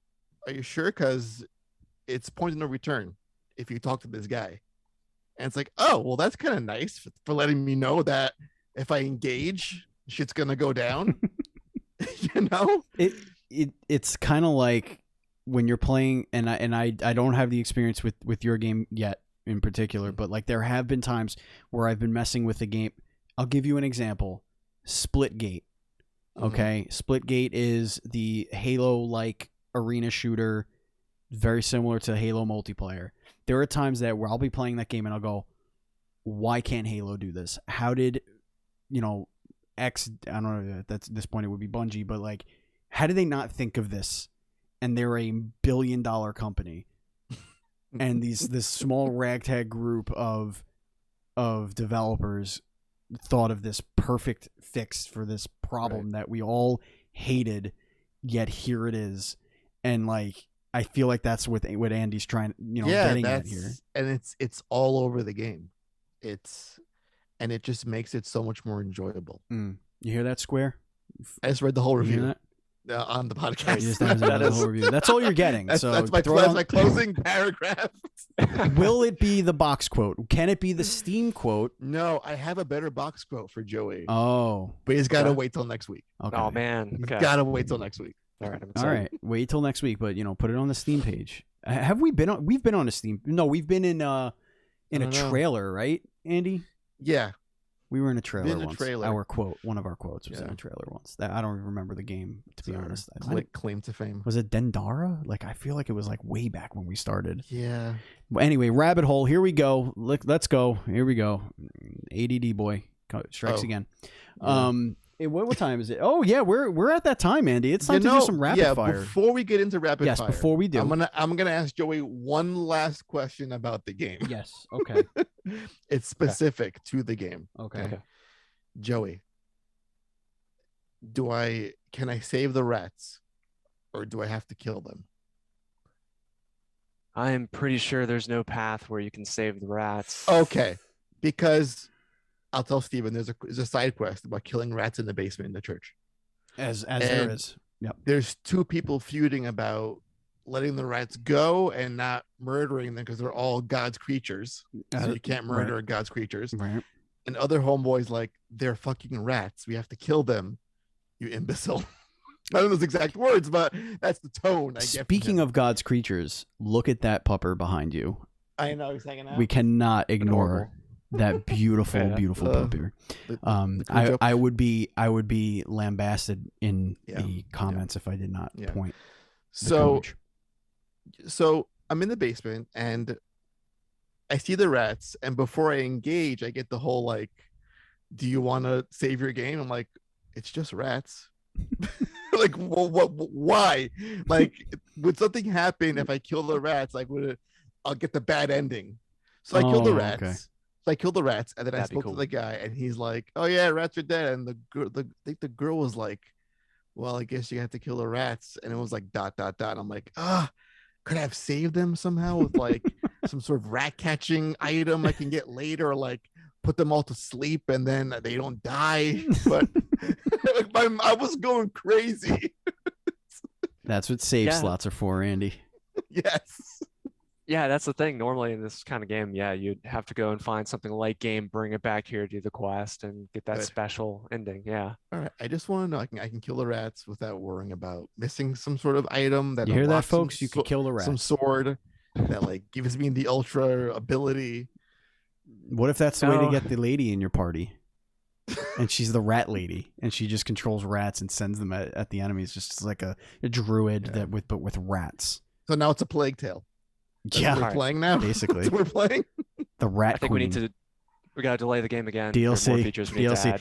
Are you sure? Because it's point of no return if you talk to this guy, and it's like, oh, well, that's kind of nice for letting me know that if I engage, shit's gonna go down. It's kind of like when you're playing, and I don't have the experience with your game yet in particular, but like there have been times where I've been messing with the game. I'll give you an example. Splitgate. Okay. Splitgate is the Halo-like arena shooter, very similar to Halo multiplayer. There are times where I'll be playing that game and I'll go, why can't Halo do this? How did, X, I don't know, at this point it would be Bungie, but like, how did they not think of this? And they're a billion-dollar company, and this small ragtag group of developers thought of this perfect fix for this problem that we all hated, yet here it is. And like, I feel like that's what Andy's trying, getting at here. And it's all over the game. It just makes it so much more enjoyable. You hear that, Square? I just read the whole review. On the podcast. That's all you're getting. That's my closing paragraph. Will it be the box quote? Can it be the Steam quote? No, I have a better box quote for Joey. Oh. But he's got to wait till next week. Okay. Oh, man. He's got to wait till next week. All right. All right. Wait till next week, but, put it on the Steam page. Have we been on? We've been on a Steam. No, we've been in a trailer, right, Andy? Yeah. We were in a trailer once. One of our quotes was in a trailer once. I don't even remember the game, to be honest. Claim to fame. Was it Dendara? Like, I feel like it was like way back when we started. Yeah. But anyway, rabbit hole. Here we go. Let's go. Here we go. ADD boy strikes again. Yeah. Hey, what time is it? Oh yeah, we're at that time, Andy. It's time to do some rapid fire. Before we get into rapid fire, before we do, I'm gonna ask Joey one last question about the game. Yes. Okay. It's specific to the game. Okay. Joey, can I save the rats, or do I have to kill them? I'm pretty sure there's no path where you can save the rats. Okay, because I'll tell Steven there's a side quest about killing rats in the basement in the church. As there is. Yep. There's two people feuding about letting the rats go and not murdering them because they're all God's creatures. So you can't murder God's creatures. Right. And other homeboys like, they're fucking rats. We have to kill them, you imbecile. I don't know those exact words, but that's the tone I get. Speaking of God's creatures, look at that pupper behind you. I know he's hanging out. We cannot ignore that beautiful pupper. I would be lambasted in the comments if I did not point. So I'm in the basement and I see the rats, and before I engage, I get the whole like, do you want to save your game? I'm like, it's just rats. Like, well, why? Like, would something happen if I kill the rats? Like, I'll get the bad ending. So I killed the rats. Okay. So I killed the rats, and then I spoke to the guy, and he's like, "Oh yeah, rats are dead." And the girl was like, "Well, I guess you have to kill the rats." And it was like ... And I'm like, could I have saved them somehow with like some sort of rat catching item I can get later, or like put them all to sleep and then they don't die? But I was going crazy. That's what save slots are for, Andy. Yes. Yeah, that's the thing. Normally in this kind of game, you'd have to go and find something like game, bring it back here, do the quest, and get that special ending. Yeah. All right. I just want to know I can kill the rats without worrying about missing some sort of item that. You hear that, folks? You can kill the rats. Some sword that like gives me the ultra ability. What if that's the way to get the lady in your party? And she's the rat lady, and she just controls rats and sends them at the enemies, just like a druid but with rats. So now it's a plague tale. That's what we're playing now. Basically, we're playing the rat. I think queen. we gotta delay the game again. DLC. More features we need to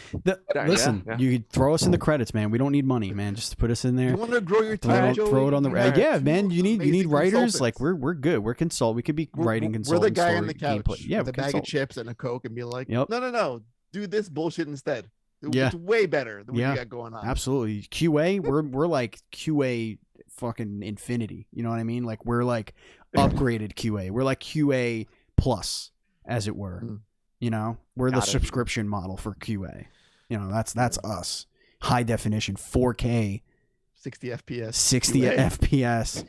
add. Listen, you could throw us in the credits, man. We don't need money, man. Just put us in there. You want to grow your team? Throw it on the man. You need writers. Like we're good. We're consult. We could be writing consultants. We're the guy on the couch, with a bag of chips and a Coke, and be like, no, do this bullshit instead. It's way better than what you got going on. Absolutely. QA, we're like QA fucking infinity. You know what I mean? Like we're like upgraded QA. We're like QA plus, as it were. You know, we're the subscription model for QA. You know, that's us. High definition, 4K, 60 FPS. 60 FPS.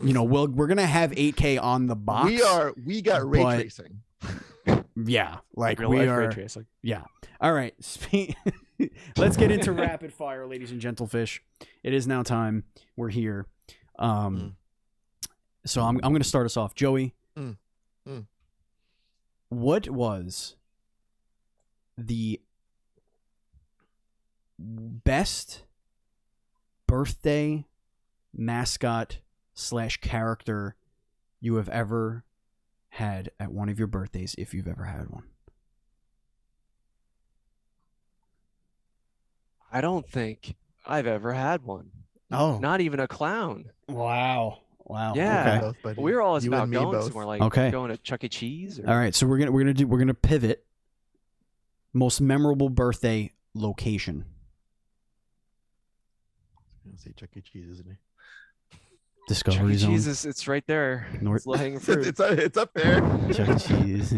You know, we're gonna have 8K on the box. We got ray tracing. Yeah, like real we life are. ray tracing. Yeah. All right. Let's get into rapid fire, ladies and gentlefish. It is now time. We're here. So I'm going to start us off, Joey. What was the best birthday mascot / character you have ever had at one of your birthdays, if you've ever had one? I don't think I've ever had one. Oh, not even a clown. Wow. Yeah. Okay. We were always about going somewhere, like going to Chuck E. Cheese. All right, so we're gonna pivot. Most memorable birthday location. I'm gonna say Chuck E. Cheese, isn't it? Discovery Chuck Zone. E. Cheese it's right there. It's low-hanging fruit. It's up there. Chuck E. Cheese.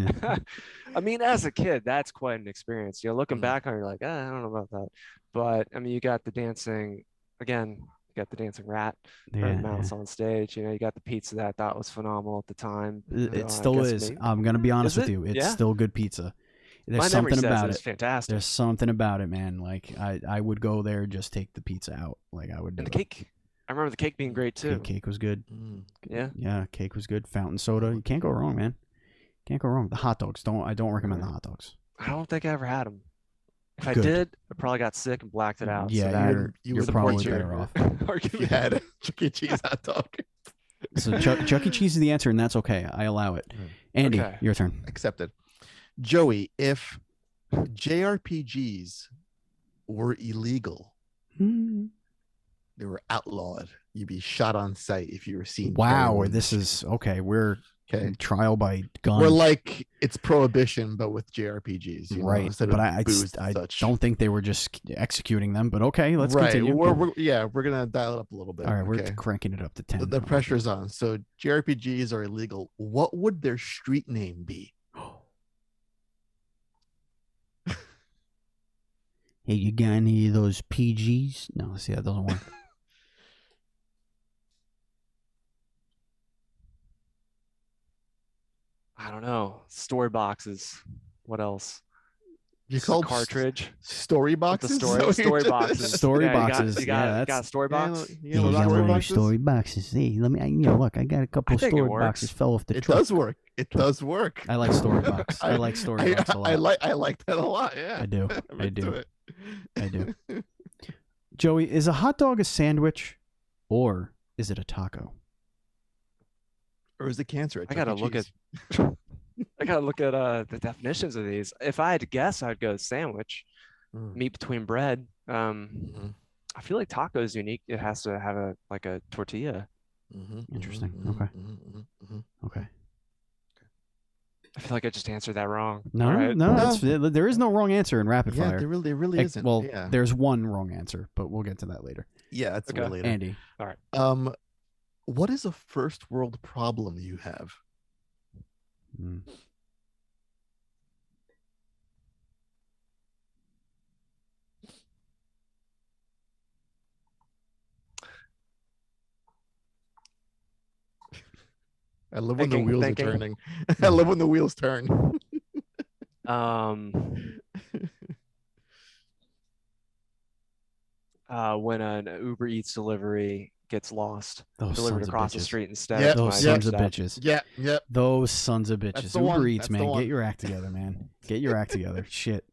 I mean, as a kid, that's quite an experience. You know, looking back on it, you're like, I don't know about that. But I mean, you got the dancing again. You got the dancing rat mouse on stage. You know, you got the pizza that I thought was phenomenal at the time. It still is. I'm gonna be honest with you. It's still good pizza. There's something about it. Fantastic. There's something about it, man. Like I would go there, just take the pizza out. Like I would. And the cake. I remember the cake being great too. Cake was good. Yeah, cake was good. Fountain soda. You can't go wrong, man. Can't go wrong. The hot dogs. I don't recommend the hot dogs. I don't think I ever had them. If I did, I probably got sick and blacked it out. Yeah, so you're probably better off. You had a Chuck E. Cheese hot dog. So Chuck E. Cheese is the answer, and that's okay. I allow it. Andy, your turn. Accepted. Joey, if JRPGs were illegal. Hmm. They were outlawed. You'd be shot on sight if you were seen. Wow, carrying this them. is okay. We're Okay. trial by gun. We're like it's prohibition, but with JRPGs, you know, right? instead But of I booze and such. don't think they were just executing them. But okay, let's right. continue. We're gonna dial it up a little bit. All right, okay? we're cranking it up to 10. The pressure's on. So JRPGs are illegal. What would their street name be? Hey, you got any of those PGs? No, see, that doesn't work. I don't know. Story boxes. What else? You Just a called cartridge. story With boxes. the Is that what you story just- boxes. Story Yeah, boxes. You got, Yeah, you got a story Yeah, box. you Yeah, know, you got story one of those boxes? story boxes. Hey, let me. Look, I got a couple I of think it story works. boxes fell off the It truck. does work. It does work. I like story box. I like story box a lot. I like that a lot. Yeah, I do. I'm I into do. it. I do. Joey, is a hot dog a sandwich, or is it a taco? Or is it cancer? I gotta look at. I gotta look at the definitions of these. If I had to guess, I'd go sandwich, meat between bread. I feel like taco is unique. It has to have a tortilla. Interesting. Okay. I feel like I just answered that wrong. No, All right. no, there is no wrong answer in rapid Yeah, fire. there really isn't. Well, yeah. there's one wrong answer, but we'll get to that later. Yeah, that's Okay. related. Andy. All right. What is a first world problem you have? Mm. I love when the Thinking. wheels are turning. I love when the wheels turn. When an Uber Eats delivery gets lost, Those delivered sons of across the bitches. street instead. Yep. to Those my sons of doorstep. bitches. Yeah, yep. Those sons of That's bitches. the Uber one. Eats, That's the man. one. Get your act together, man. Get your act together. Shit.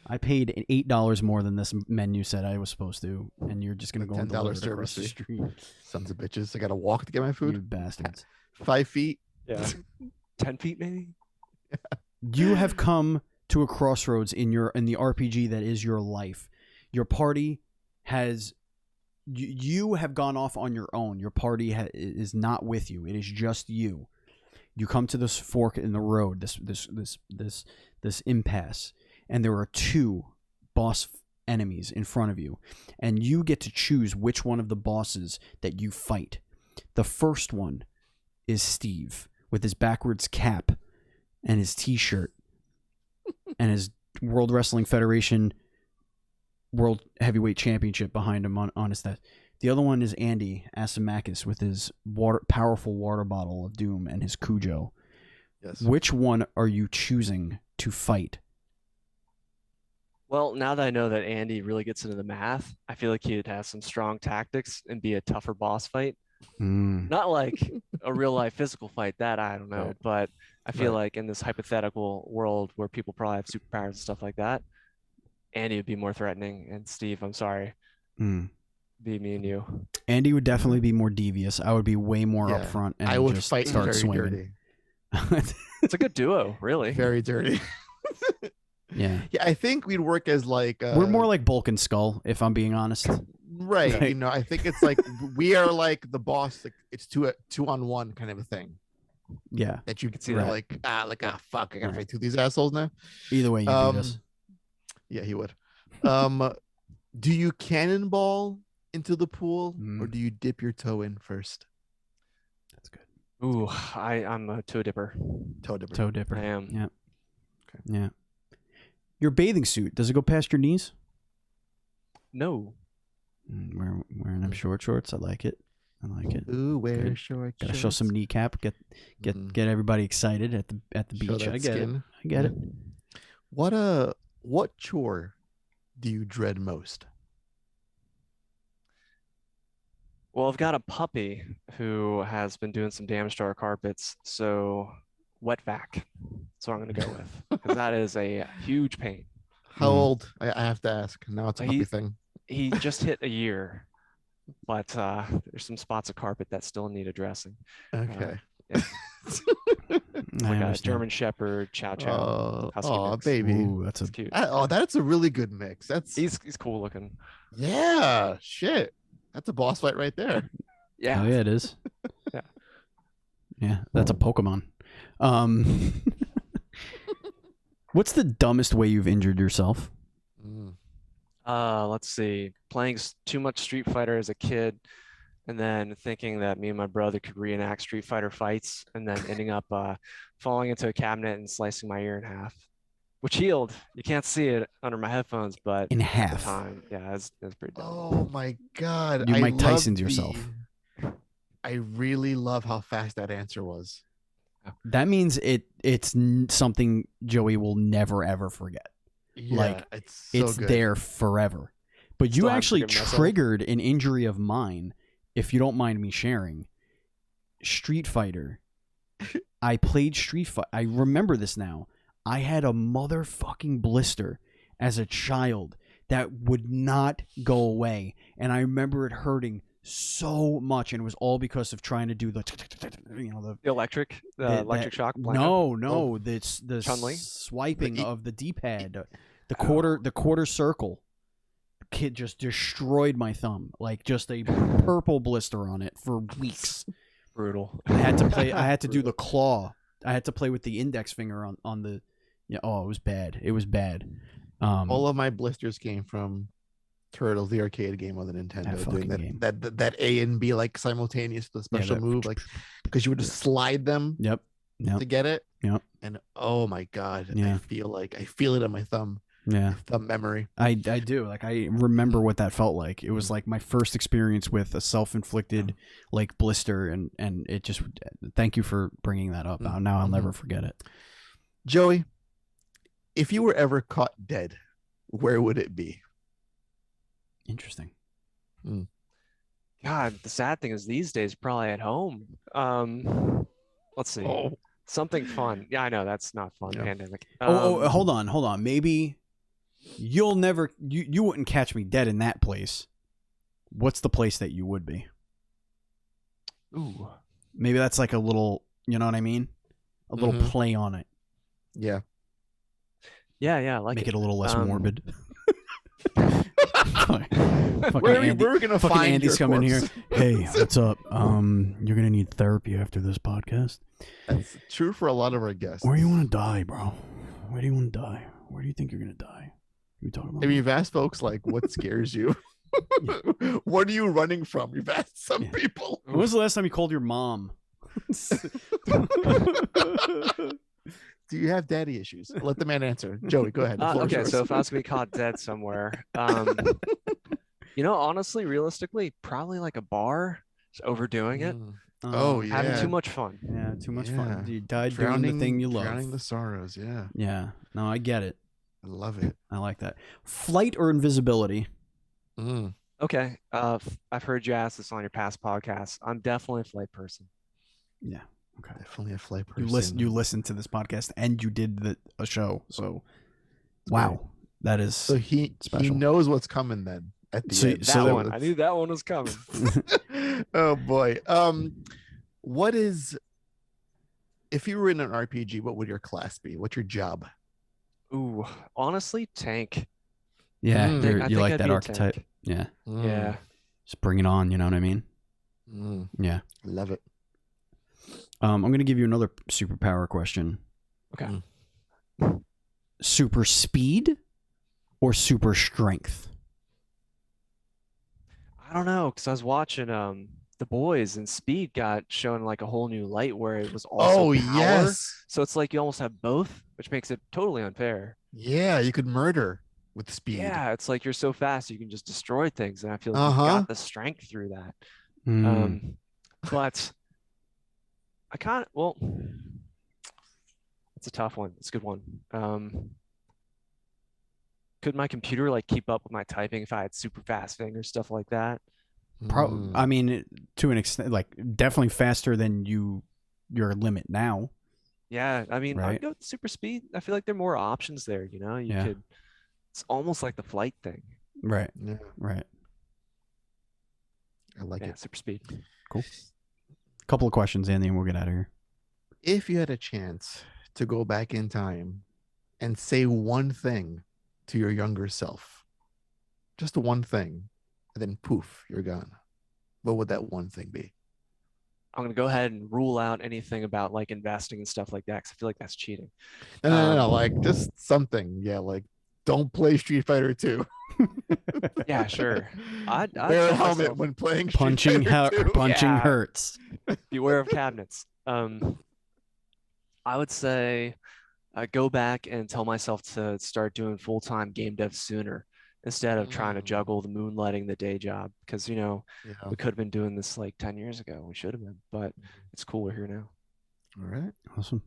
I paid $8 more than this menu said I was supposed to, and you're just gonna The go and $10 deliver it service across the fee. street. Sons of bitches. I gotta walk to get my You food. bastards. 5 feet. Yeah. 10 feet maybe. You have come to a crossroads in the RPG that is your life. Your party has you have gone off on your own. Your party is not with you. It is just you. You come to this fork in the road, this impasse, and there are two boss enemies in front of you, and you get to choose which one of the bosses that you fight. The first one is Steve with his backwards cap and his t-shirt and his World Wrestling Federation World Heavyweight Championship behind him on his desk. The other one is Andy Asimakis with his powerful water bottle of doom and his Cujo. Yes. Which one are you choosing to fight? Well, now that I know that Andy really gets into the math, I feel like he'd have some strong tactics and be a tougher boss fight. Not like a real life physical fight, that I don't know, Right. but I feel Right. like in this hypothetical world where people probably have superpowers and stuff like that, Andy would be more threatening, and Steve, I'm sorry, be me and you. Andy would definitely be more devious. I would be way more Yeah. upfront and I would just fight start very swinging. dirty. It's a good duo, really. Very dirty. Yeah. Yeah, I think we'd work as like We're more like Bulk and Skull, if I'm being honest. right. Okay. You know, I think it's like we are like the boss. Like it's two on one kind of a thing. Yeah. That you could see are that. like fuck, I gotta Right. fight through these assholes now. Either way, you beat us. Yeah, he would. Do you cannonball into the pool or do you dip your toe in first? That's good. Ooh, I'm a toe dipper. Toe dipper. Toe dipper. I am. Yeah. Okay. Yeah. Your bathing suit, does it go past your knees? No. Wearing them short shorts. I like it. I like it. Ooh, wear Good. short. Gotta show some kneecap. Get everybody excited at the Show beach. that I get skin. it. I get it. What chore do you dread most? Well, I've got a puppy who has been doing some damage to our carpets, so wet vac. That's what I'm going to go with, because that is a huge pain. How old? I have to ask. Now it's a puppy He- thing. He just hit a year, but there's some spots of carpet that still need addressing. Okay. Yeah. Like a understand. German Shepherd, Chow Chow, husky mix. baby. Ooh, that's It's cute. That's a really good mix. He's cool looking. Yeah, shit. That's a boss fight right there. Yeah. Oh yeah, it is. Yeah. Yeah, that's a Pokemon. What's the dumbest way you've injured yourself? Let's see. Playing too much Street Fighter as a kid, and then thinking that me and my brother could reenact Street Fighter fights, and then ending up falling into a cabinet and slicing my ear in half, which healed. You can't see it under my headphones, but In at the half. time, yeah, it's pretty dumb. Oh my god. You I Mike love Tyson's yourself. I really love how fast that answer was. That means it's something Joey will never ever forget. Yeah, Like, it's so It's good. there forever. But you Still haven't actually forgiven myself. triggered an injury of mine, if you don't mind me sharing. Street Fighter. I played Street Fighter. I remember this now. I had a motherfucking blister as a child that would not go away. And I remember it hurting so much, and it was all because of trying to do the The electric that- shock. Blanca? no, the Chun-Li? swiping The- of the D-pad, the quarter circle. Kid just destroyed my thumb, like just a purple blister on it for weeks. Brutal. I had to do the claw. I had to play with the index finger on the. Yeah. Oh, it was bad. It was bad. All of my blisters came from Turtles, the arcade game on the Nintendo, fucking doing game. that A and B like simultaneous, the special that- move, like because you would just slide them Yep. to get it. Yep. And oh my god, Yeah. I feel it on my thumb memory. I do. Like, I remember what that felt like. It was like my first experience with a self-inflicted like blister, and it just. Thank you for bringing that up. Now I'll never forget it. Joey, if you were ever caught dead, where would it be? Interesting. God, the sad thing is these days probably at home. Let's see. Oh, Something fun. Yeah, I know that's not fun. Yeah. Pandemic. Hold on. Maybe you'll never. You wouldn't catch me dead in that place. What's the place that you would be? Ooh. Maybe that's like a little. You know what I mean? A little Mhm. play on it. yeah. Yeah, I like Make it a little less morbid. Where are we gonna fucking find Andy's your coming here. corpse? Hey, what's up? You're gonna need therapy after this podcast. That's true for a lot of our guests. Where do you want to die, bro? Where do you want to die? Where do you think you're gonna die? What are you talking about? I mean, you've asked folks like, what scares you? What are you running from? You've asked some Yeah. people. When was the last time you called your mom? Do you have daddy issues? Let the man answer. Joey, go ahead. The floor is Okay, yours. so if I was gonna be caught dead somewhere, honestly, realistically, probably like a bar, just overdoing it, Oh, yeah. having too much fun. Yeah, too much Yeah. fun. You died doing the thing you love. Drowning the sorrows. Yeah. Yeah, no, I get it. I love it. I like that. Flight or invisibility? Mm. Okay, I've heard you ask this on your past podcasts. I'm definitely a flight person. Yeah. Okay. Definitely a flight person. You listen to this podcast and you did a show. So, wow, that is So he special. knows what's coming then at the So- end. so That one, I knew that one was coming. Oh boy. What is, if you were in an RPG, what would your class be? What's your job? Ooh, honestly, tank. yeah. Mm. you're- I you think like I'd that be a archetype. tank. Yeah, Yeah. just bring it on. You know what I mean? Yeah. Love it. I'm gonna give you another superpower question. Okay. Super speed or super strength? I don't know, because I was watching The Boys, and speed got shown like a whole new light where it was also Oh power. yes. So it's like you almost have both, which makes it totally unfair. Yeah, you could murder with speed. Yeah, it's like you're so fast you can just destroy things, and I feel like Uh-huh. you've got the strength through that. Mm. But I kind of, well, it's a tough one. It's a good one. Could my computer like keep up with my typing if I had super fast fingers, stuff like that? Mm. I mean, to an extent, like definitely faster than your limit now. Yeah, I mean, Right. I'd go with super speed. I feel like there are more options there, you know? You Yeah. could, it's almost like the flight thing. Right. Yeah, Right. I like Yeah, it. super speed. Couple of questions, Andy, and we'll get out of here. If you had a chance to go back in time and say one thing to your younger self, just one thing, and then poof, you're gone, what would that one thing be? I'm gonna go ahead and rule out anything about like investing and stuff like that because I feel like that's cheating. No, like just something. Yeah, like don't play Street Fighter 2. Yeah, sure. I'd Wear a tell helmet myself, when playing Street Punching Fighter 2. punching Yeah. hurts. beware of cabinets. I would say go back and tell myself to start doing full-time game dev sooner instead of trying to juggle the moonlighting, the day job. Because, you know, Yeah. we could have been doing this like 10 years ago. We should have been, but it's cool we're here now. All right. Awesome.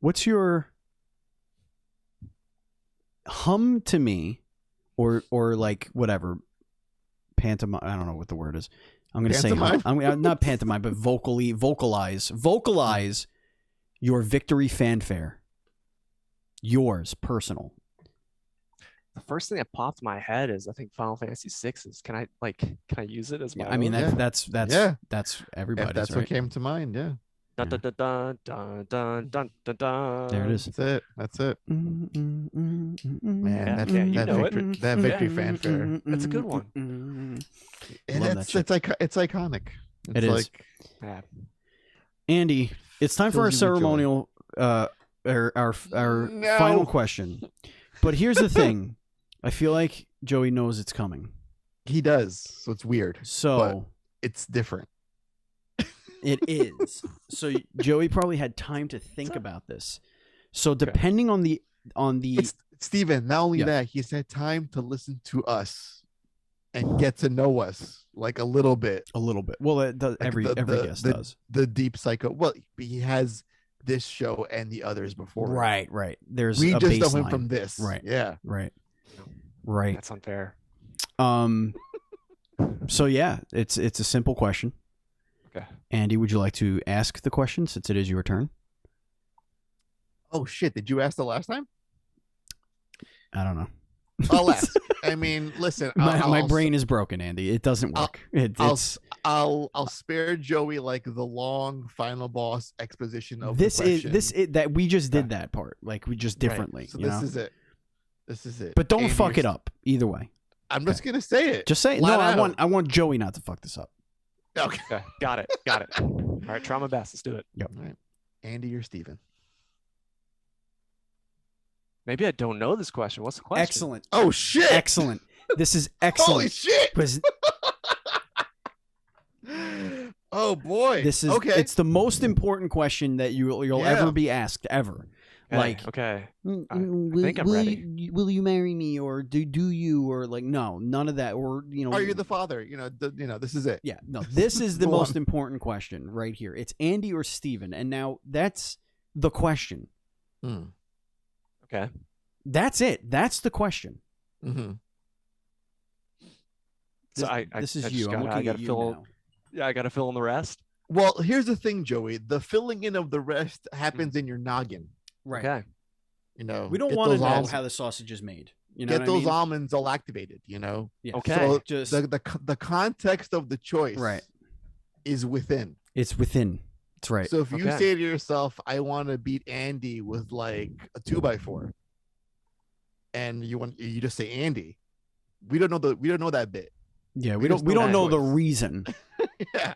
What's your hum to me, or like whatever pantomime? I don't know what the word is. I'm going to say hum. I'm not pantomime, but vocalize your victory fanfare. Yours, personal. The first thing that popped in my head is I think Final Fantasy VI is. Can I use it as my? I mean own? that's everybody's. If that's right? what came to mind. Yeah. Dun, dun, dun, dun, dun, dun, dun, dun, dun. There it is. That's it. Man, Yeah, that, yeah, you that, know it. victory, that victory fanfare. That's a good one. And Love that shit. it's iconic. It is. Like, Yeah. Andy, it's time for our Fills you with joy. ceremonial our final question. But here's the thing. I feel like Joey knows it's coming. he does, so it's weird. So It's different. it is. So Joey probably had time to think about this. So depending on the It's Steven, not only Yeah. that, he's had time to listen to us and get to know us like a little bit. well, it does, Like every guest does. The deep psycho. Well, he has this show and the others before. Right. There's We a just know baseline. him from this. Right. Yeah. Right. That's unfair. So yeah, it's a simple question. Okay. Andy, would you like to ask the question since it is your turn? Oh shit! Did you ask the last time? I don't know. I'll ask. I mean, listen. My brain is broken, Andy. It doesn't work. I'll spare Joey like the long final boss exposition of this the is question. that we just did that part. Like we just differently. Right. So you this know? is it. This is it. But don't Andy, fuck it up either way. I'm just gonna say it. Just say it. Flat No, out. I want Joey not to fuck this up. Okay. Okay. Got it. All right. Try my best. Let's do it. Yep. All right. Andy or Steven? Maybe I don't know this question. What's the question? Excellent. Oh shit! Excellent. This is excellent. Holy shit! Because Oh boy. this is okay. it's the most important question that you'll Yeah. ever be asked ever. Okay, Like okay. I will, think I'm will ready. will you marry me, or do you, or like no, none of that, or Are you the father? This is it. Yeah, no, this is the Go most on. important question right here. It's Andy or Steven. And now that's the question. Hmm. Okay. That's it. That's the question. Mm-hmm. So This is I just you. I'm gotta- I looking gotta at you fill- now. Yeah, I got to fill in the rest. Well, here's the thing, Joey. The filling in of the rest happens in your noggin. Right. Okay. You know, We don't get want to those know almonds- how the sausage is made. You know get what those I mean? almonds all activated. You know. Yeah. Okay. So Just the context of the choice, Right. is within. it's within. It's right. So if you Okay. say to yourself, "I want to beat Andy with like a 2x4," and you just say Andy, we don't know that bit. Yeah, we we don't just we know don't that know the choice. reason Yeah.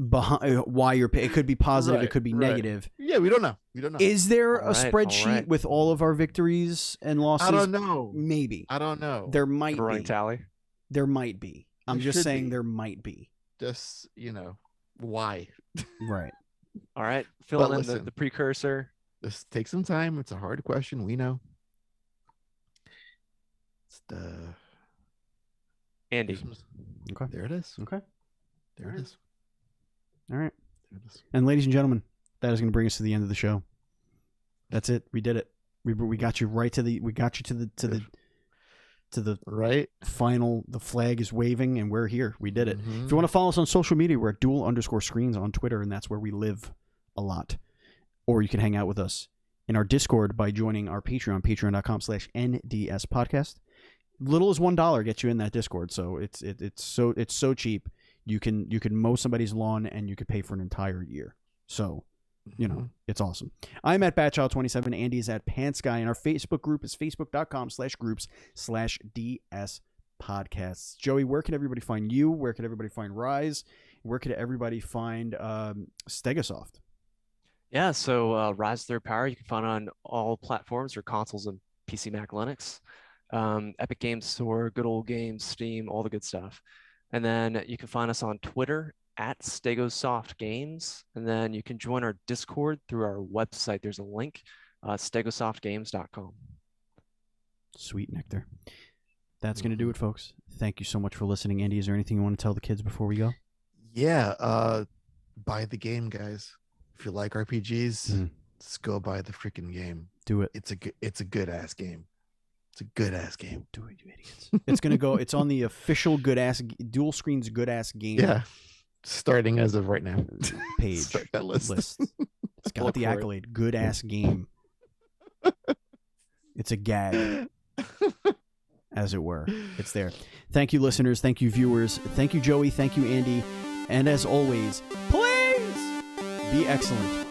behind why you're it could be positive, it Right, could be right. negative. Yeah, we don't know. Is there All a right, spreadsheet all right. with all of our victories and losses? I don't know. Maybe. I don't know. There might The running be. tally. There might be. I'm There just should saying be. there might be. Just why? Right. All right. Fill in listen. the precursor. Just take some time. It's a hard question. We know. It's the Andy. Okay. There it is. Okay. There it is. All right. There it is. And ladies and gentlemen, that is going to bring us to the end of the show. That's it. We did it. We got you right to the Right. final. The flag is waving and we're here. We did it. Mhm. If you want to follow us on social media, we're at duel_screens on Twitter, and that's where we live a lot. Or you can hang out with us in our Discord by joining our Patreon, patreon.com/NDS podcast. Little as $1 gets you in that Discord, so it's so cheap. You can mow somebody's lawn and you could pay for an entire year. So, you know, it's awesome. I'm at Batchild27. Andy is at Pantsguy, and our Facebook group is facebook.com/groups/DS podcasts. Joey, where can everybody find you? Where can everybody find Rise? Where can everybody find Stegosoft? Yeah, so Rise Third Power, you can find on all platforms or consoles and PC, Mac, Linux. Epic Games Store, Good Old Games, Steam, all the good stuff. And then you can find us on Twitter at Stegosoft Games. And then you can join our Discord through our website. There's a link, stegosoftgames.com. Sweet nectar. That's going to do it, folks. Thank you so much for listening. Andy, is there anything you want to tell the kids before we go? Yeah, buy the game, guys. If you like RPGs, just go buy the freaking game. Do it. It's a good ass game. It's a good ass game. Do it, you idiots. It's gonna go. It's on the official good ass Dual Screens good ass game. Yeah, starting as of right now. Page. Start that list. It's got the accolade. Good ass game. It's a gag, as it were. It's there. Thank you, listeners. Thank you, viewers. Thank you, Joey. Thank you, Andy. And as always, please be excellent.